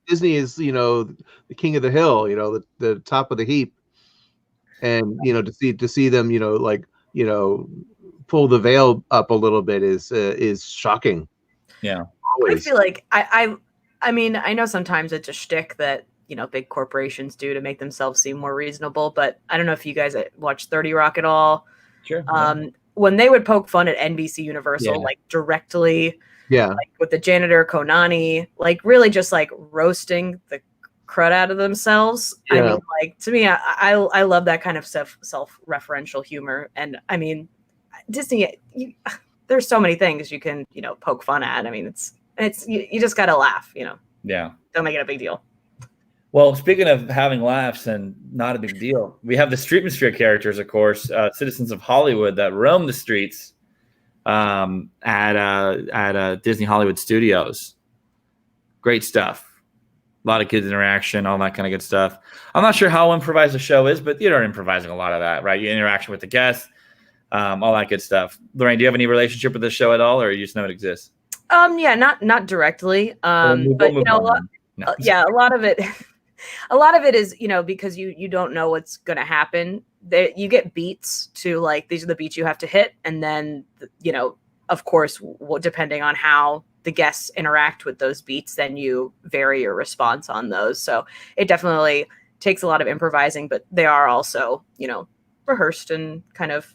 Disney is, the king of the hill, the top of the heap. And, to see them, pull the veil up a little bit is shocking. Yeah. Always. I feel like I mean, I know sometimes it's a shtick that, big corporations do to make themselves seem more reasonable, but I don't know if you guys watch 30 Rock at all. Sure. When they would poke fun at NBC Universal, like directly, like with the janitor Konani, like really just like roasting the crud out of themselves. I mean, like to me, I love that kind of self-referential humor. And I mean, Disney, there's so many things you can, poke fun at. I mean, it's you just got to laugh, Yeah. Don't make it a big deal. Well, speaking of having laughs and not a big deal, we have the Streetmosphere characters, of course, citizens of Hollywood that roam the streets at Disney Hollywood Studios. Great stuff. A lot of kids interaction, all that kind of good stuff. I'm not sure how improvised the show is, but you're improvising a lot of that, right? Your interaction with the guests, all that good stuff. Lorraine, do you have any relationship with this show at all, or you just know it exists? Yeah, not directly. But a lot of it. A lot of it is, because you don't know what's going to happen. You get beats to like, these are the beats you have to hit. And then, of course, depending on how the guests interact with those beats, then you vary your response on those. So it definitely takes a lot of improvising, but they are also, rehearsed and kind of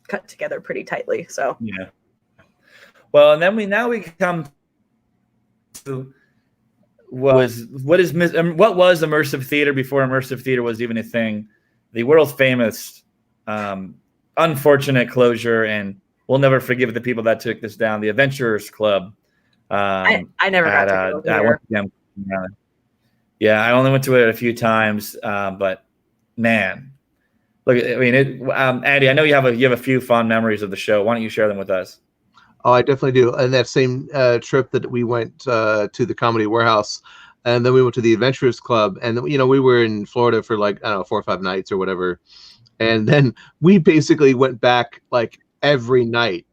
cut together pretty tightly. So, yeah. Well, and then we come to what was immersive theater before immersive theater was even a thing. The world famous, unfortunate closure, and we'll never forgive the people that took this down. The Adventurers Club. I never got to go there. Yeah, I only went to it a few times, but man, look. I mean, Andy, I know you have a few fond memories of the show. Why don't you share them with us? Oh, I definitely do. And that same trip that we went to the Comedy Warehouse, and then we went to the Adventurers Club, and we were in Florida for like 4 or 5 nights or whatever, and then we basically went back like every night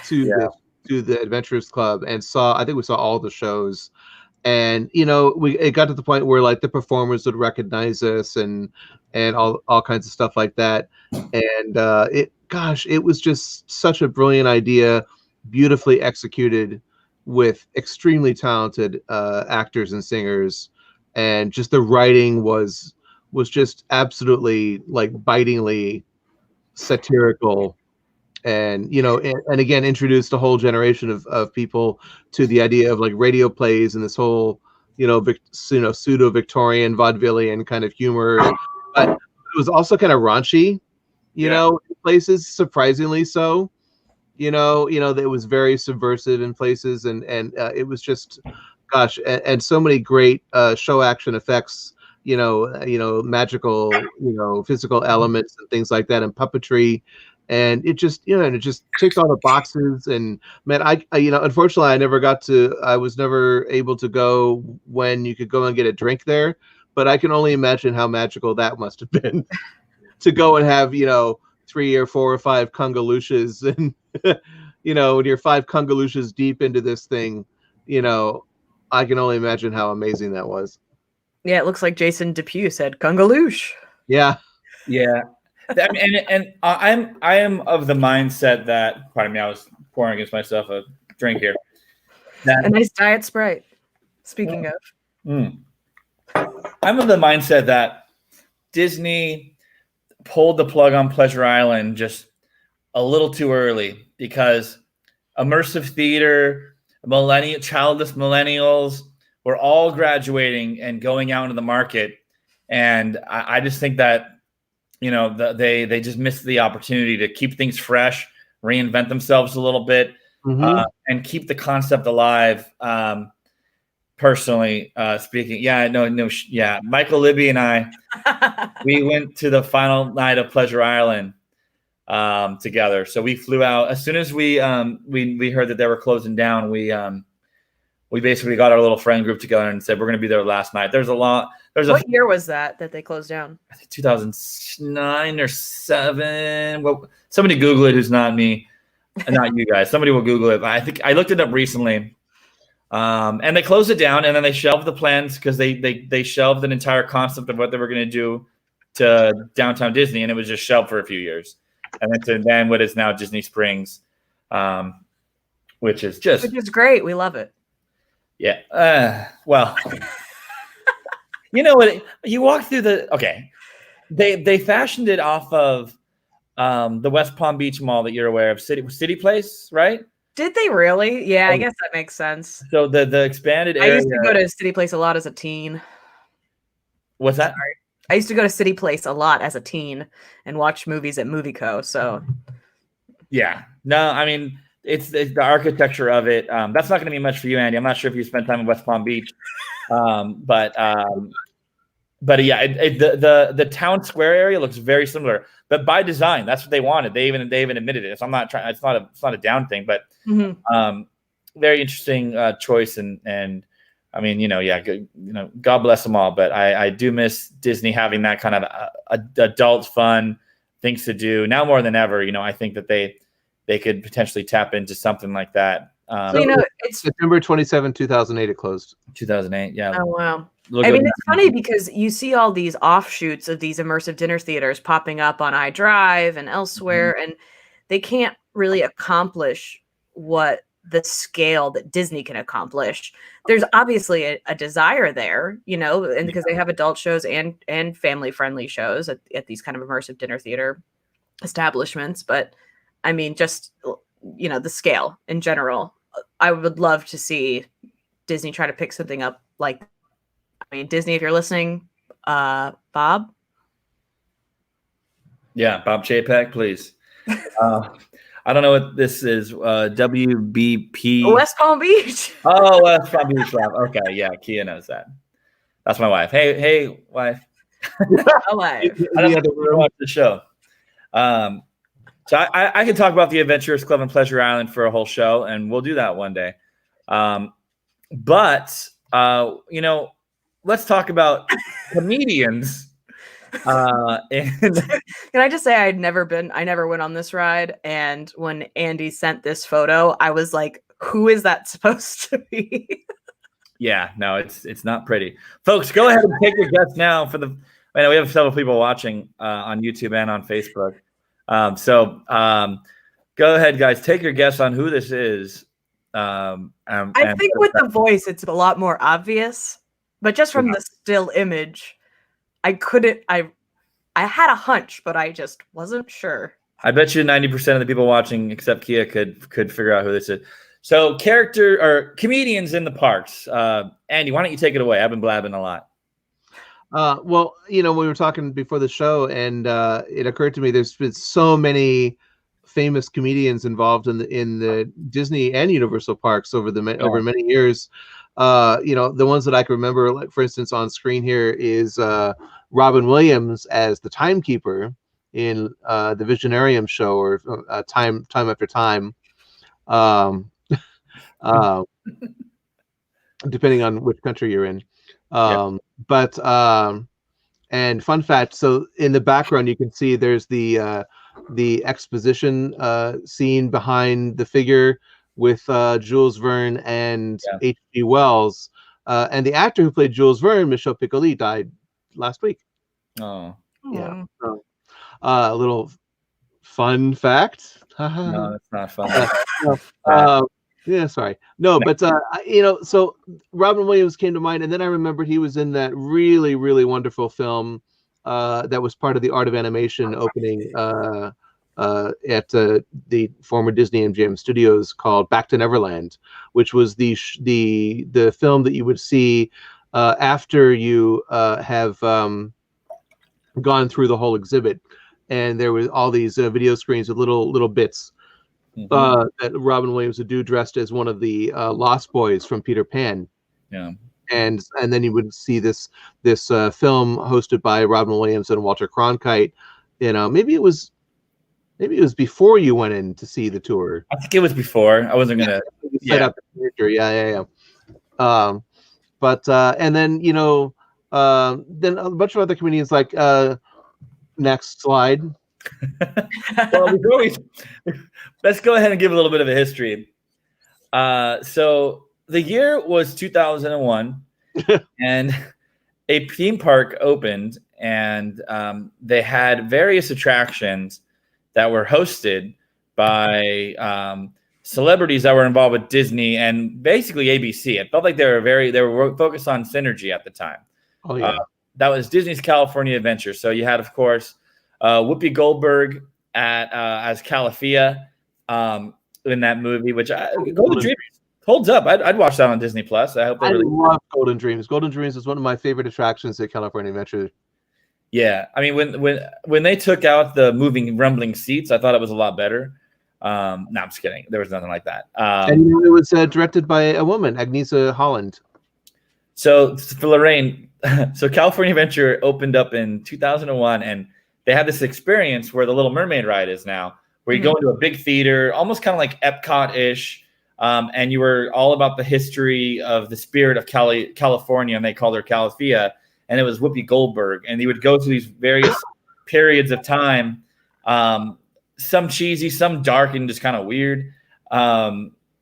to the Adventurers Club and I think we saw all the shows, and it got to the point where like the performers would recognize us and all kinds of stuff like that, and it was just such a brilliant idea. Beautifully executed with extremely talented actors and singers, and just the writing was just absolutely like bitingly satirical, and and again introduced a whole generation of people to the idea of like radio plays and this whole pseudo Victorian vaudevillian kind of humor, but it was also kind of raunchy, in places, surprisingly so. That it was very subversive in places, and it was just gosh, and so many great show action effects, magical, physical elements and things like that, and puppetry. And it just, and it just ticked all the boxes. And man, unfortunately, I was never able to go when you could go and get a drink there. But I can only imagine how magical that must have been to go and have, 3 or 4 or 5 Kungalushes, and when you're 5 Kungalushes deep into this thing, I can only imagine how amazing that was. Yeah, it looks like Jason Depew said Kungaloosh. Yeah. Yeah. And I am of the mindset that, pardon me, I was pouring against myself a drink here. A nice diet Sprite. Speaking of. I'm of the mindset that Disney pulled the plug on Pleasure Island just a little too early, because immersive theater, childless millennials were all graduating and going out into the market. And I just think that, they just missed the opportunity to keep things fresh, reinvent themselves a little bit, and keep the concept alive. Personally speaking, Michael Libby and I, we went to the final night of Pleasure Island together. So we flew out as soon as we heard that they were closing down. We basically got our little friend group together and said we're going to be there last night. What year was that they closed down? I think 2009 or 7. Well, somebody Google it. Who's not me, not you guys. Somebody will Google it. I think I looked it up recently. And they closed it down, and then they shelved the plans because they shelved an entire concept of what they were going to do to downtown Disney, and it was just shelved for a few years. And then what is now Disney Springs, which is great. We love it. Yeah. Well, you know what? You walk through they fashioned it off of the West Palm Beach Mall that you're aware of, City Place, right? Did they really? Yeah, I guess that makes sense. So the expanded area. I used to go to City Place a lot as a teen. What's that? Sorry. I used to go to City Place a lot as a teen and watch movies at Movie Co. So yeah, no, I mean it's the architecture of it. That's not going to be much for you, Andy. I'm not sure if you spent time in West Palm Beach, but yeah, the town square area looks very similar. But by design, that's what they wanted. They even admitted it. So I'm not trying. It's not a down thing, but very interesting choice. And I mean, God bless them all. But I do miss Disney having that kind of adult fun things to do now more than ever. I think that they could potentially tap into something like that. It's September 27, 2008. It closed. 2008. Yeah. Oh wow. It's funny because you see all these offshoots of these immersive dinner theaters popping up on iDrive and elsewhere, and they can't really accomplish what the scale that Disney can accomplish. There's obviously a desire there, and because they have adult shows and family-friendly shows at these kind of immersive dinner theater establishments. But I mean, just, the scale in general, I would love to see Disney try to pick something up like, Disney, if you're listening, Bob. Yeah, Bob Chapek, please. I don't know what this is. WBP. West Palm Beach. Oh, West Palm Beach Lab. Okay, yeah, Kia knows that. That's my wife. Hey, wife. My wife. I don't have to watch the show. So I can talk about the Adventurers Club and Pleasure Island for a whole show, and we'll do that one day. But let's talk about comedians. Can I just say I never went on this ride, and when Andy sent this photo, I was like, who is that supposed to be? Yeah, no, it's not pretty. Folks, go ahead and take your guess now I know we have several people watching on YouTube and on Facebook. So go ahead, guys, take your guess on who this is. I think with the voice, it's a lot more obvious, but just from the still image, I had a hunch, but I just wasn't sure. I bet you 90% of the people watching, except Kia, could figure out who this is. So character or comedians in the parks. Andy, why don't you take it away? I've been blabbing a lot. Well, we were talking before the show, and it occurred to me there's been so many famous comedians involved in the Disney and Universal parks over many years. The ones that I can remember, like for instance, on screen here is Robin Williams as the timekeeper in the Visionarium show, or Time After Time, um, uh, depending on which country you're in. But and fun fact, so in the background you can see there's the exposition scene behind the figure with Jules Verne and H.G. Wells, and the actor who played Jules Verne, Michel Piccoli, died last week. Oh, yeah. So, a little fun fact. No, that's not fun. Yeah, sorry. No, but so Robin Williams came to mind, and then I remembered he was in that really, really wonderful film that was part of the Art of Animation opening at the former Disney MGM Studios, called Back to Neverland, which was the film that you would see after you have gone through the whole exhibit, and there was all these video screens with little bits. That Robin Williams would do, dressed as one of the Lost Boys from Peter Pan. Yeah, and then you would see this film hosted by Robin Williams and Walter Cronkite. Maybe it was before you went in to see the tour. I think it was before. I wasn't gonna set up the character. Yeah. But and then then a bunch of other comedians, like next slide. Well, let's go ahead and give a little bit of a history. So the year was 2001, and a theme park opened, and they had various attractions that were hosted by celebrities that were involved with Disney and basically ABC. It felt like they were focused on synergy at the time. Oh yeah, that was Disney's California Adventure. So you had, of course, Whoopi Goldberg as Calafia in that movie, which Golden Dreams holds up. I'd watch that on Disney Plus. I love Golden Dreams. Golden Dreams is one of my favorite attractions at California Adventure. Yeah, I mean, when they took out the moving rumbling seats, I thought it was a lot better. No, I'm just kidding. There was nothing like that. And it was directed by a woman, Agnieszka Holland. So for Lorraine, so California Adventure opened up in 2001, and they had this experience where the Little Mermaid ride is now, where you go into a big theater, almost kind of like Epcot-ish, and you were all about the history of the spirit of California, and they called her Calafia, and it was Whoopi Goldberg, and you would go through these various periods of time, some cheesy, some dark, and just kind of weird.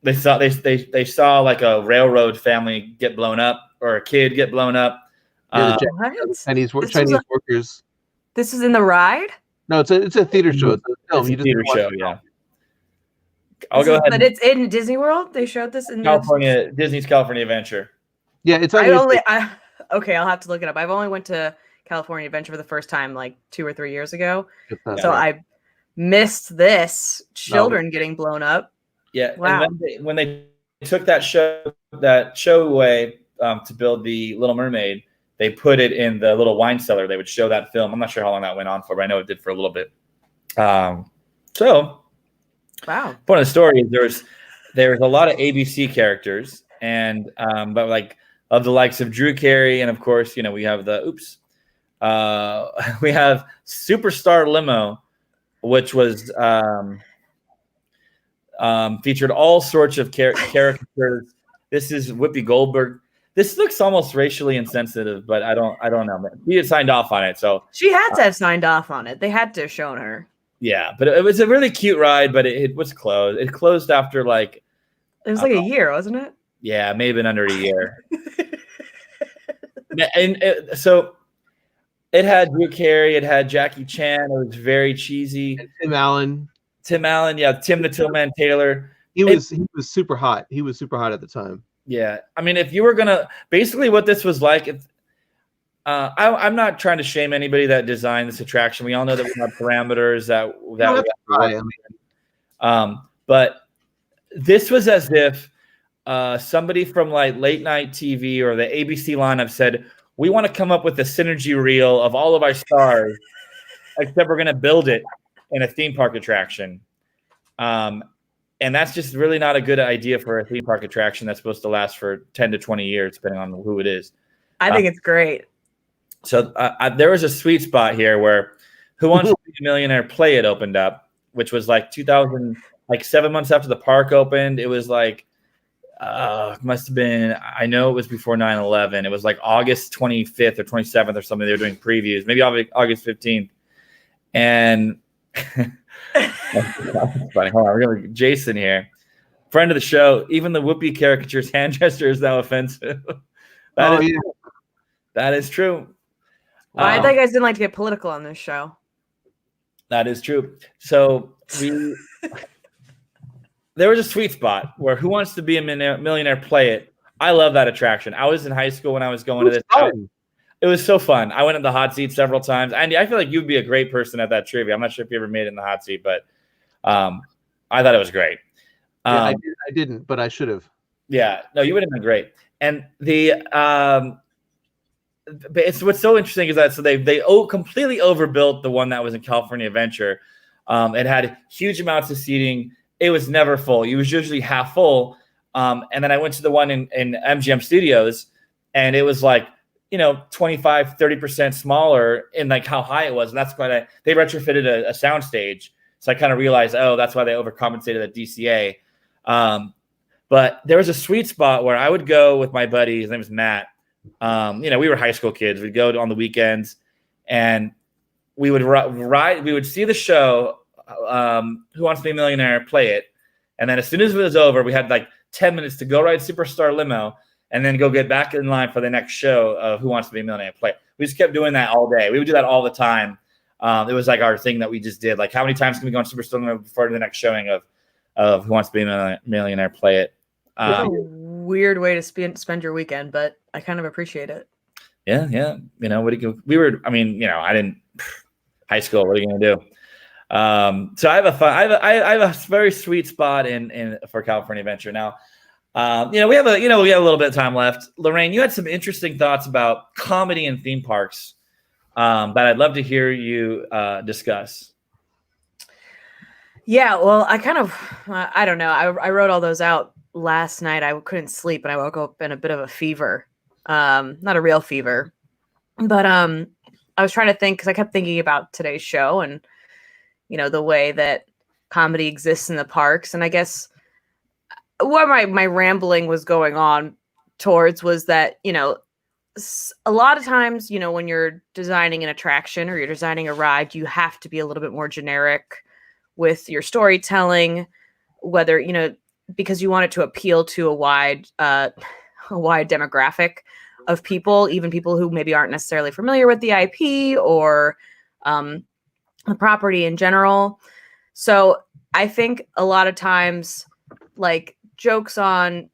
They saw like a railroad family get blown up, or a kid get blown up. Chinese workers. This is in the ride? No, it's a theater show. It's a film. It's a theater show, yeah. I'll go ahead. But it's in Disney World? They showed this in Disney's California Adventure. Yeah, it's okay, I'll have to look it up. I've only went to California Adventure for the first time like 2 or 3 years ago. So I missed this. Children getting blown up. Yeah. Wow. And when they took that show away to build the Little Mermaid, they put it in the little wine cellar. They would show that film. I'm not sure how long that went on for, but I know it did for a little bit. Wow. Point of the story is there's a lot of ABC characters, and but like of the likes of Drew Carey, and of course, we have we have Superstar Limo, which was featured all sorts of characters. This is Whoopi Goldberg. This looks almost racially insensitive, but I don't know. She had signed off on it, so she had to have signed off on it. They had to have shown her. Yeah, but it was a really cute ride, but it was closed. It closed after like it was like a year, wasn't it? Yeah, maybe been under a year. So it had Drew Carey, it had Jackie Chan. It was very cheesy. And Tim Allen, yeah, Tim the Tillman Taylor. He was super hot. He was super hot at the time. Yeah, I mean, if you were gonna, basically what this was like, I'm not trying to shame anybody that designed this attraction. We all know that we have parameters but this was as if somebody from like late night TV or the ABC lineup said, we want to come up with a synergy reel of all of our stars, except we're going to build it in a theme park attraction. And that's just really not a good idea for a theme park attraction that's supposed to last for 10 to 20 years, depending on who it is. I think it's great. So there was a sweet spot here where Who Wants to Be a Millionaire Play It opened up, which was like 2000, like 7 months after the park opened. It was like, must have been, I know it was before 9/11. It was like August 25th or 27th or something. They were doing previews, maybe August 15th. And that's funny. Hold on, we're going to Jason here, friend of the show. Even the Whoopi caricature's hand gesture is now offensive. That is true. Well, I thought you guys didn't like to get political on this show. That is true. So there was a sweet spot where Who Wants to Be a Millionaire Play It. I love that attraction. I was in high school when I was going to this. It was so fun. I went in the hot seat several times. Andy, I feel like you'd be a great person at that trivia. I'm not sure if you ever made it in the hot seat, but I thought it was great. I didn't, but I should have. Yeah, no, you would have been great. And it's what's so interesting is that they completely overbuilt the one that was in California Adventure. It had huge amounts of seating. It was never full. It was usually half full. And then I went to the one in MGM Studios, and it was like, 25, 30% smaller in like how high it was. And that's why they retrofitted a sound stage. So I kind of realized, that's why they overcompensated at DCA. But there was a sweet spot where I would go with my buddy. His name was Matt. We were high school kids. We'd go on the weekends, and we would ride. We would see the show, Who Wants to Be a Millionaire, Play It. And then as soon as it was over, we had like 10 minutes to go ride Superstar Limo and then go get back in line for the next show of Who Wants to Be a Millionaire, Play It. We just kept doing that all day. We would do that all the time. It was like our thing that we just did. Like, how many times can we go on Superstar Limo before the next showing of Who Wants to Be a Millionaire, Play It? It's a weird way to spend your weekend, but I kind of appreciate it. Yeah. I didn't high school. What are you going to do? So I have a very sweet spot in for California Adventure. Now, we have a little bit of time left. Lorraine, you had some interesting thoughts about comedy and theme parks that I'd love to hear you discuss. Yeah, well, I kind of, I don't know. I wrote all those out last night. I couldn't sleep, and I woke up in a bit of a fever. Not a real fever, but I was trying to think, because I kept thinking about today's show and, the way that comedy exists in the parks. And I guess what my rambling was going on towards was that, a lot of times, when you're designing an attraction or you're designing a ride, you have to be a little bit more generic with your storytelling, whether, because you want it to appeal to a wide demographic of people, even people who maybe aren't necessarily familiar with the IP or the property in general. So I think a lot of times, like jokes on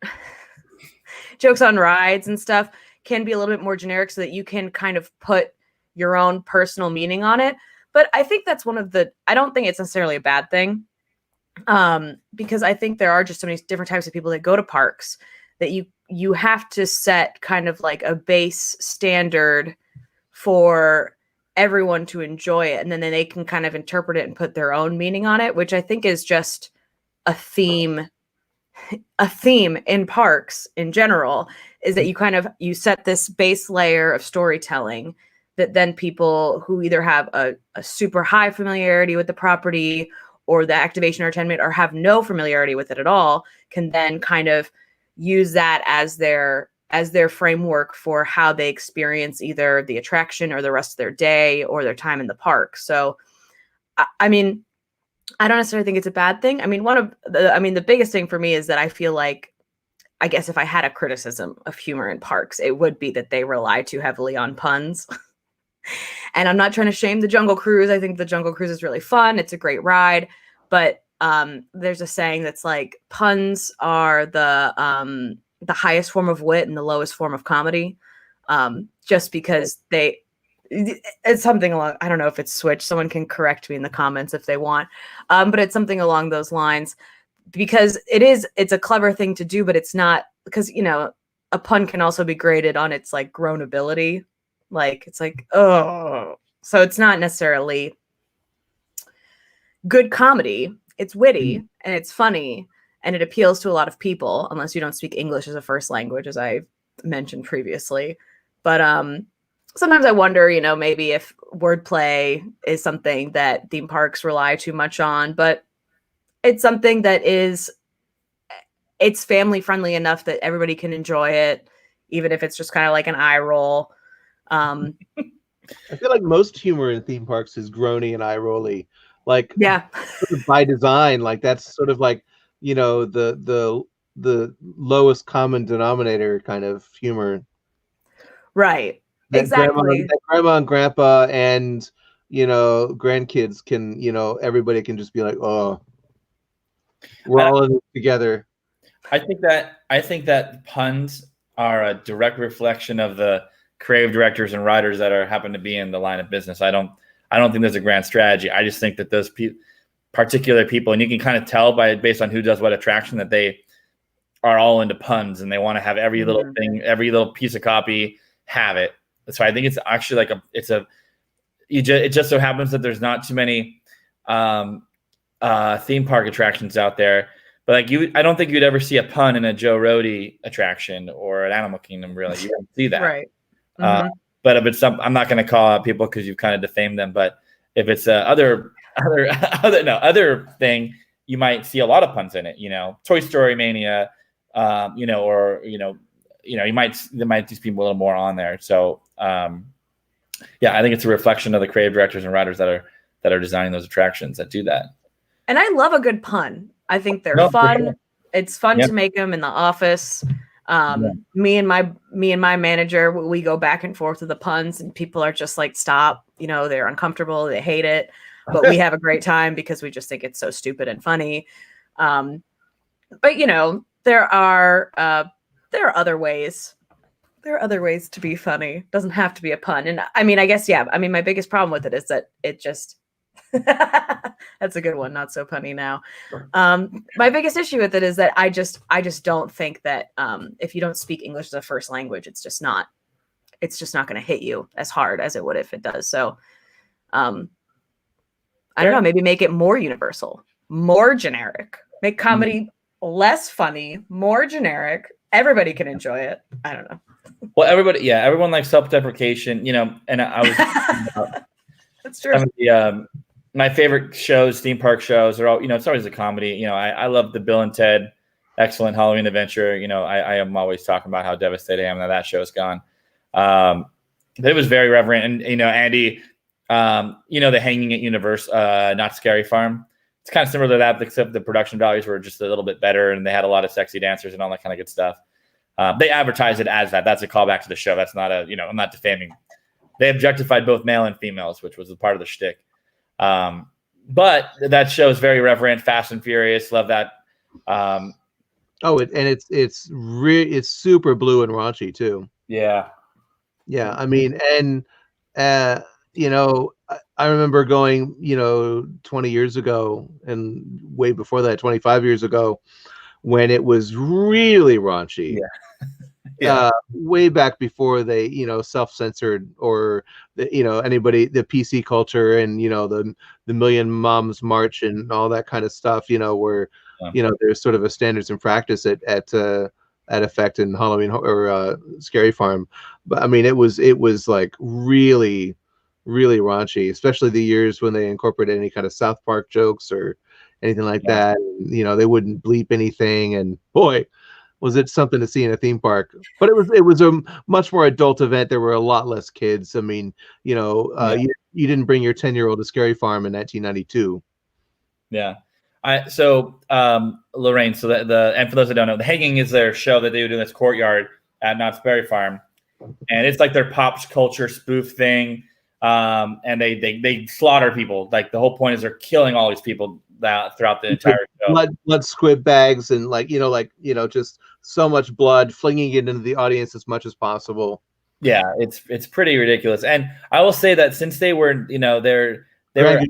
rides and stuff can be a little bit more generic so that you can kind of put your own personal meaning on it. But I think that's I don't think it's necessarily a bad thing. Because I think there are just so many different types of people that go to parks that you have to set kind of like a base standard for everyone to enjoy it. And then they can kind of interpret it and put their own meaning on it, which I think is just a theme in parks in general, is that you set this base layer of storytelling that then people who either have a super high familiarity with the property or the activation or attendment, or have no familiarity with it at all, can then kind of use that as their framework for how they experience either the attraction or the rest of their day or their time in the park. So, I mean, I don't necessarily think it's a bad thing. I mean, the biggest thing for me is that I feel like, I guess if I had a criticism of humor in parks, it would be that they rely too heavily on puns. And I'm not trying to shame the Jungle Cruise. I think the Jungle Cruise is really fun. It's a great ride. But there's a saying that's like, puns are the highest form of wit and the lowest form of comedy. Just because it's something along, I don't know if it's switched. Someone can correct me in the comments if they want. But it's something along those lines, because it's a clever thing to do, but it's not, because, a pun can also be graded on its like groanability. Like, it's like, oh, so it's not necessarily good comedy. It's witty and it's funny, and it appeals to a lot of people, unless you don't speak English as a first language, as I mentioned previously. But sometimes I wonder, maybe if wordplay is something that theme parks rely too much on, but it's something that it's family friendly enough that everybody can enjoy it, even if it's just kind of like an eye roll. I feel like most humor in theme parks is groany and eye rolly, like yeah, sort of by design. Like that's sort of like the lowest common denominator kind of humor. right. That Exactly. grandma and grandpa and grandkids can everybody can just be like, oh, we're all in it together. I think that puns are a direct reflection of the creative directors and writers that happen to be in the line of business. I don't think there's a grand strategy. I just think that those particular people, and you can kind of tell based on who does what attraction, that they are all into puns and they want to have every little thing, every little piece of copy, have it. So I think it's actually like it just so happens that there's not too many theme park attractions out there. But like I don't think you'd ever see a pun in a Joe Rohde attraction or an Animal Kingdom. Really, you don't see that. Right. But if it's I'm not going to call out people because you've kind of defamed them. But if it's other thing, you might see a lot of puns in it. Toy Story Mania, or there might just be a little more on there. So yeah, I think it's a reflection of the creative directors and writers that are designing those attractions that do that. And I love a good pun. I think they're fun. Sure. It's fun to make them in the office. Me and my manager, we go back and forth with the puns, and people are just like, stop. They're uncomfortable. They hate it, but we have a great time because we just think it's so stupid and funny. But there are other ways. There are other ways to be funny. It doesn't have to be a pun. And I mean, I guess, yeah. I mean, my biggest problem with it is that it just, that's a good one. Not so punny now. My biggest issue with it is that I just don't think that if you don't speak English as a first language, it's just not going to hit you as hard as it would if it does. So I don't know, maybe make it more universal, more generic, make comedy less funny, more generic. Everybody can enjoy it. I don't know. Well, everyone likes self-deprecation, and I was that's true. My favorite shows, theme park shows, are all, it's always a comedy. I love the Bill and Ted Excellent Halloween Adventure. I am always talking about how devastated I am that show is gone. But it was very reverent. And, Andy, the Hanging at Universal, Not Scary Farm. It's kind of similar to that, except the production values were just a little bit better, and they had a lot of sexy dancers and all that kind of good stuff. They advertise it as that. That's a callback to the show. That's not I'm not defaming. They objectified both male and females, which was a part of the shtick. But that show is very reverent, Fast and Furious. Love that. It's super blue and raunchy too. Yeah. Yeah. I mean, and I remember going, 20 years ago, and way before that, 25 years ago, when it was really raunchy. Yeah. Yeah. Way back before they, self-censored, or anybody, the PC culture, and the Million Moms March and all that kind of stuff. Where there's sort of a standards and practice at effect in Halloween or Scary Farm. But I mean, it was like really, really raunchy, especially the years when they incorporated any kind of South Park jokes or anything like that. They wouldn't bleep anything, and boy, was it something to see in a theme park. But it was a much more adult event. There were a lot less kids. I mean, you didn't bring your 10-year-old to Scary Farm in 1992. Yeah. Lorraine, so and for those that don't know, The Hanging is their show that they would do in this courtyard at Knott's Berry Farm, and it's like their pop culture spoof thing. And they slaughter people. Like the whole point is they're killing all these people throughout the entire show. Blood squib bags and just so much blood, flinging it into the audience as much as possible. Yeah, it's pretty ridiculous. And I will say that since they were, they were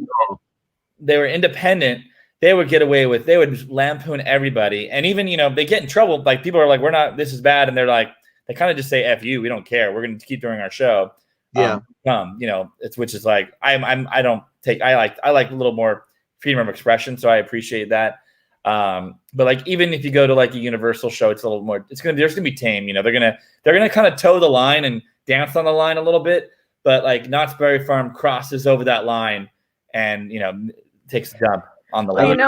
independent, they would get away with, they would lampoon everybody. And even, they get in trouble. Like people are like, this is bad. And they're like, they kind of just say, F you, we don't care. We're going to keep doing our show. Yeah. Which is like, I like a little more freedom of expression. So I appreciate that. But like even if you go to like a Universal show, it's a little more. There's gonna be tame. You know, they're gonna kind of toe the line and dance on the line a little bit. But like Knott's Berry Farm crosses over that line and takes a dump on the line.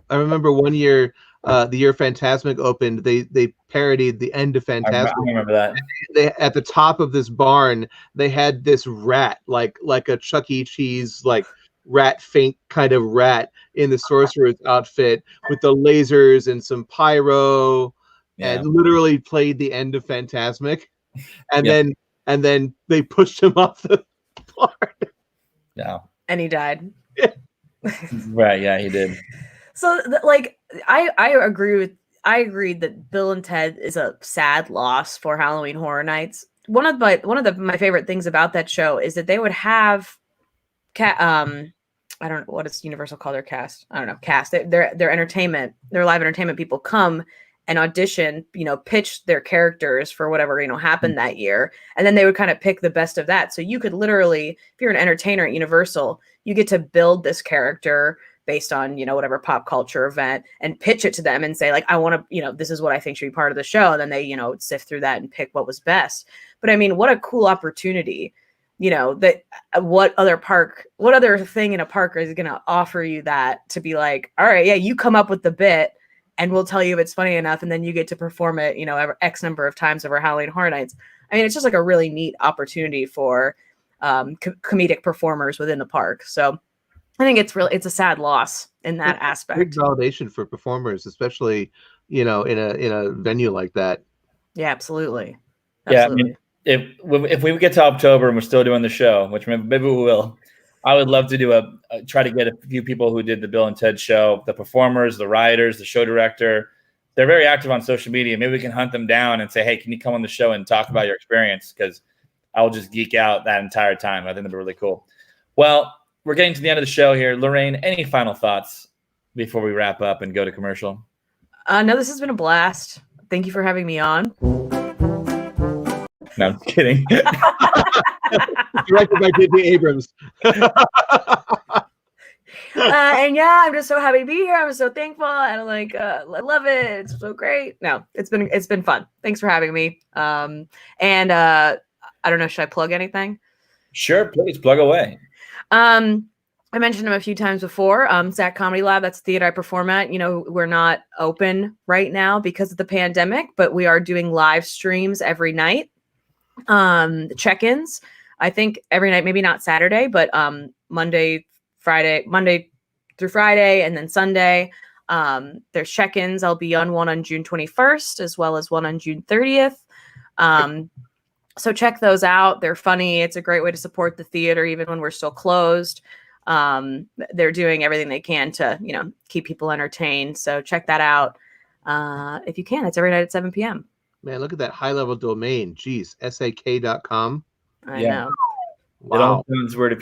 I remember one year, the year Fantasmic opened, they parodied the end of Fantasmic. I remember that. They at the top of this barn, they had this rat, like a Chuck E. Cheese like rat faint kind of rat in the sorcerer's outfit with the lasers and some pyro, and literally played the end of Fantasmic, and then they pushed him off the barn. Yeah, and he died. Right? Yeah, he did. So like I agreed that Bill and Ted is a sad loss for Halloween Horror Nights. One of my favorite things about that show is that they would have I don't know what does Universal call their cast. I don't know, cast. Their entertainment, their live entertainment people come and audition, pitch their characters for whatever, happened that year. And then they would kind of pick the best of that. So you could literally, if you're an entertainer at Universal, you get to build this character based on, whatever pop culture event and pitch it to them and say like, I want to, this is what I think should be part of the show. And then they, sift through that and pick what was best. But I mean, what a cool opportunity, that what other thing in a park is going to offer you that to be like, all right, yeah, you come up with the bit and we'll tell you if it's funny enough. And then you get to perform it, X number of times over Halloween Horror Nights. I mean, it's just like a really neat opportunity for comedic performers within the park. So I think it's a sad loss in that aspect. Big validation for performers, especially, in a venue like that. Yeah, absolutely. Yeah. I mean, if we get to October and we're still doing the show, which maybe we will, I would love to try to get a few people who did the Bill and Ted show, the performers, the writers, the show director. They're very active on social media. Maybe we can hunt them down and say, hey, can you come on the show and talk about your experience? Because I will just geek out that entire time. I think that'd be really cool. Well, we're getting to the end of the show here. Lorraine, any final thoughts before we wrap up and go to commercial? No, this has been a blast. Thank you for having me on. No, I'm kidding. Directed by J.J. Abrams. And yeah, I'm just so happy to be here. I'm so thankful, and I love it. It's so great. No, it's been fun. Thanks for having me. And I don't know, should I plug anything? Sure, please plug away. I mentioned him a few times before. SAC Comedy Lab, that's the theater I perform at. We're not open right now because of the pandemic, but we are doing live streams every night. The check-ins, I think every night, maybe not Saturday, but Monday through Friday, and then Sunday. There's check-ins. I'll be on one on June 21st as well as one on June 30th. So check those out. They're funny. It's a great way to support the theater even when we're still closed. They're doing everything they can to, keep people entertained. So check that out. If you can, it's every night at 7 p.m. Man, look at that high-level domain. Jeez, sak.com. I know. Wow. It only sounds weird if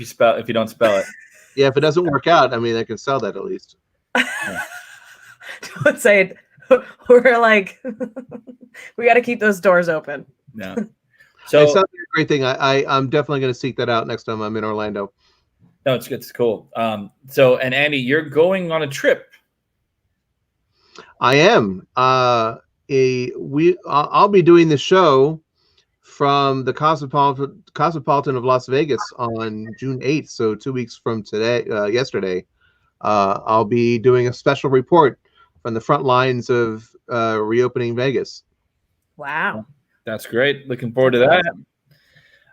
you don't spell it. Yeah, if it doesn't work out, I mean, I can sell that at least. Don't say it. We're like, we got to keep those doors open. Yeah. So it sounds like a great thing. I'm definitely going to seek that out next time I'm in Orlando. No, it's good. It's cool. And Andy, you're going on a trip. I am. I'll be doing the show from the Cosmopolitan of Las Vegas on June 8th. So 2 weeks from yesterday, I'll be doing a special report from the front lines of reopening Vegas. Wow. That's great. Looking forward to that.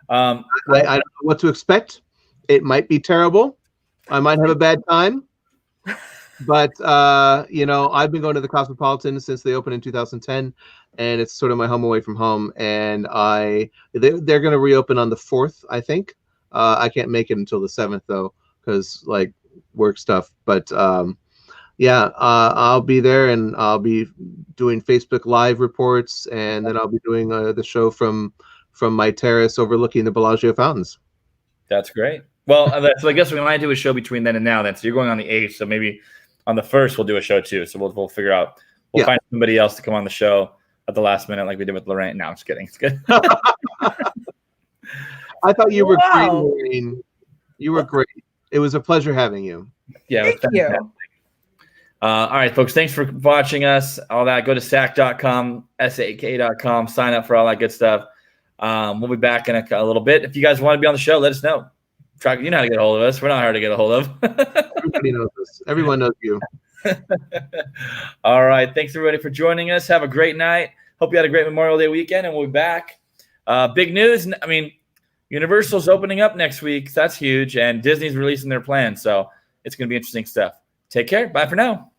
I don't know what to expect. It might be terrible. I might have a bad time. But, I've been going to the Cosmopolitan since they opened in 2010, and it's sort of my home away from home. And they're going to reopen on the 4th, I think. I can't make it until the 7th, though, because, work stuff. But, I'll be there, and I'll be doing Facebook Live reports, and then I'll be doing the show from my terrace overlooking the Bellagio fountains. That's great. Well, so I guess we might do a show between then and now. So you're going on the 8th, so maybe on the 1st we'll do a show too. So we'll figure out. We'll find somebody else to come on the show at the last minute, like we did with Lorraine. No, I'm just kidding. It's good. I thought you were great, Lorraine. You were great. It was a pleasure having you. Yeah, Thank you. All right, folks, thanks for watching us. All that, go to sac.com, SAK.com, sign up for all that good stuff. We'll be back in a little bit. If you guys want to be on the show, let us know. You know how to get a hold of us. We're not hard to get a hold of. Everybody knows this. Everyone knows you. All right. Thanks, everybody, for joining us. Have a great night. Hope you had a great Memorial Day weekend, and we'll be back. Big news. I mean, Universal's opening up next week. That's huge, and Disney's releasing their plan. So it's going to be interesting stuff. Take care. Bye for now.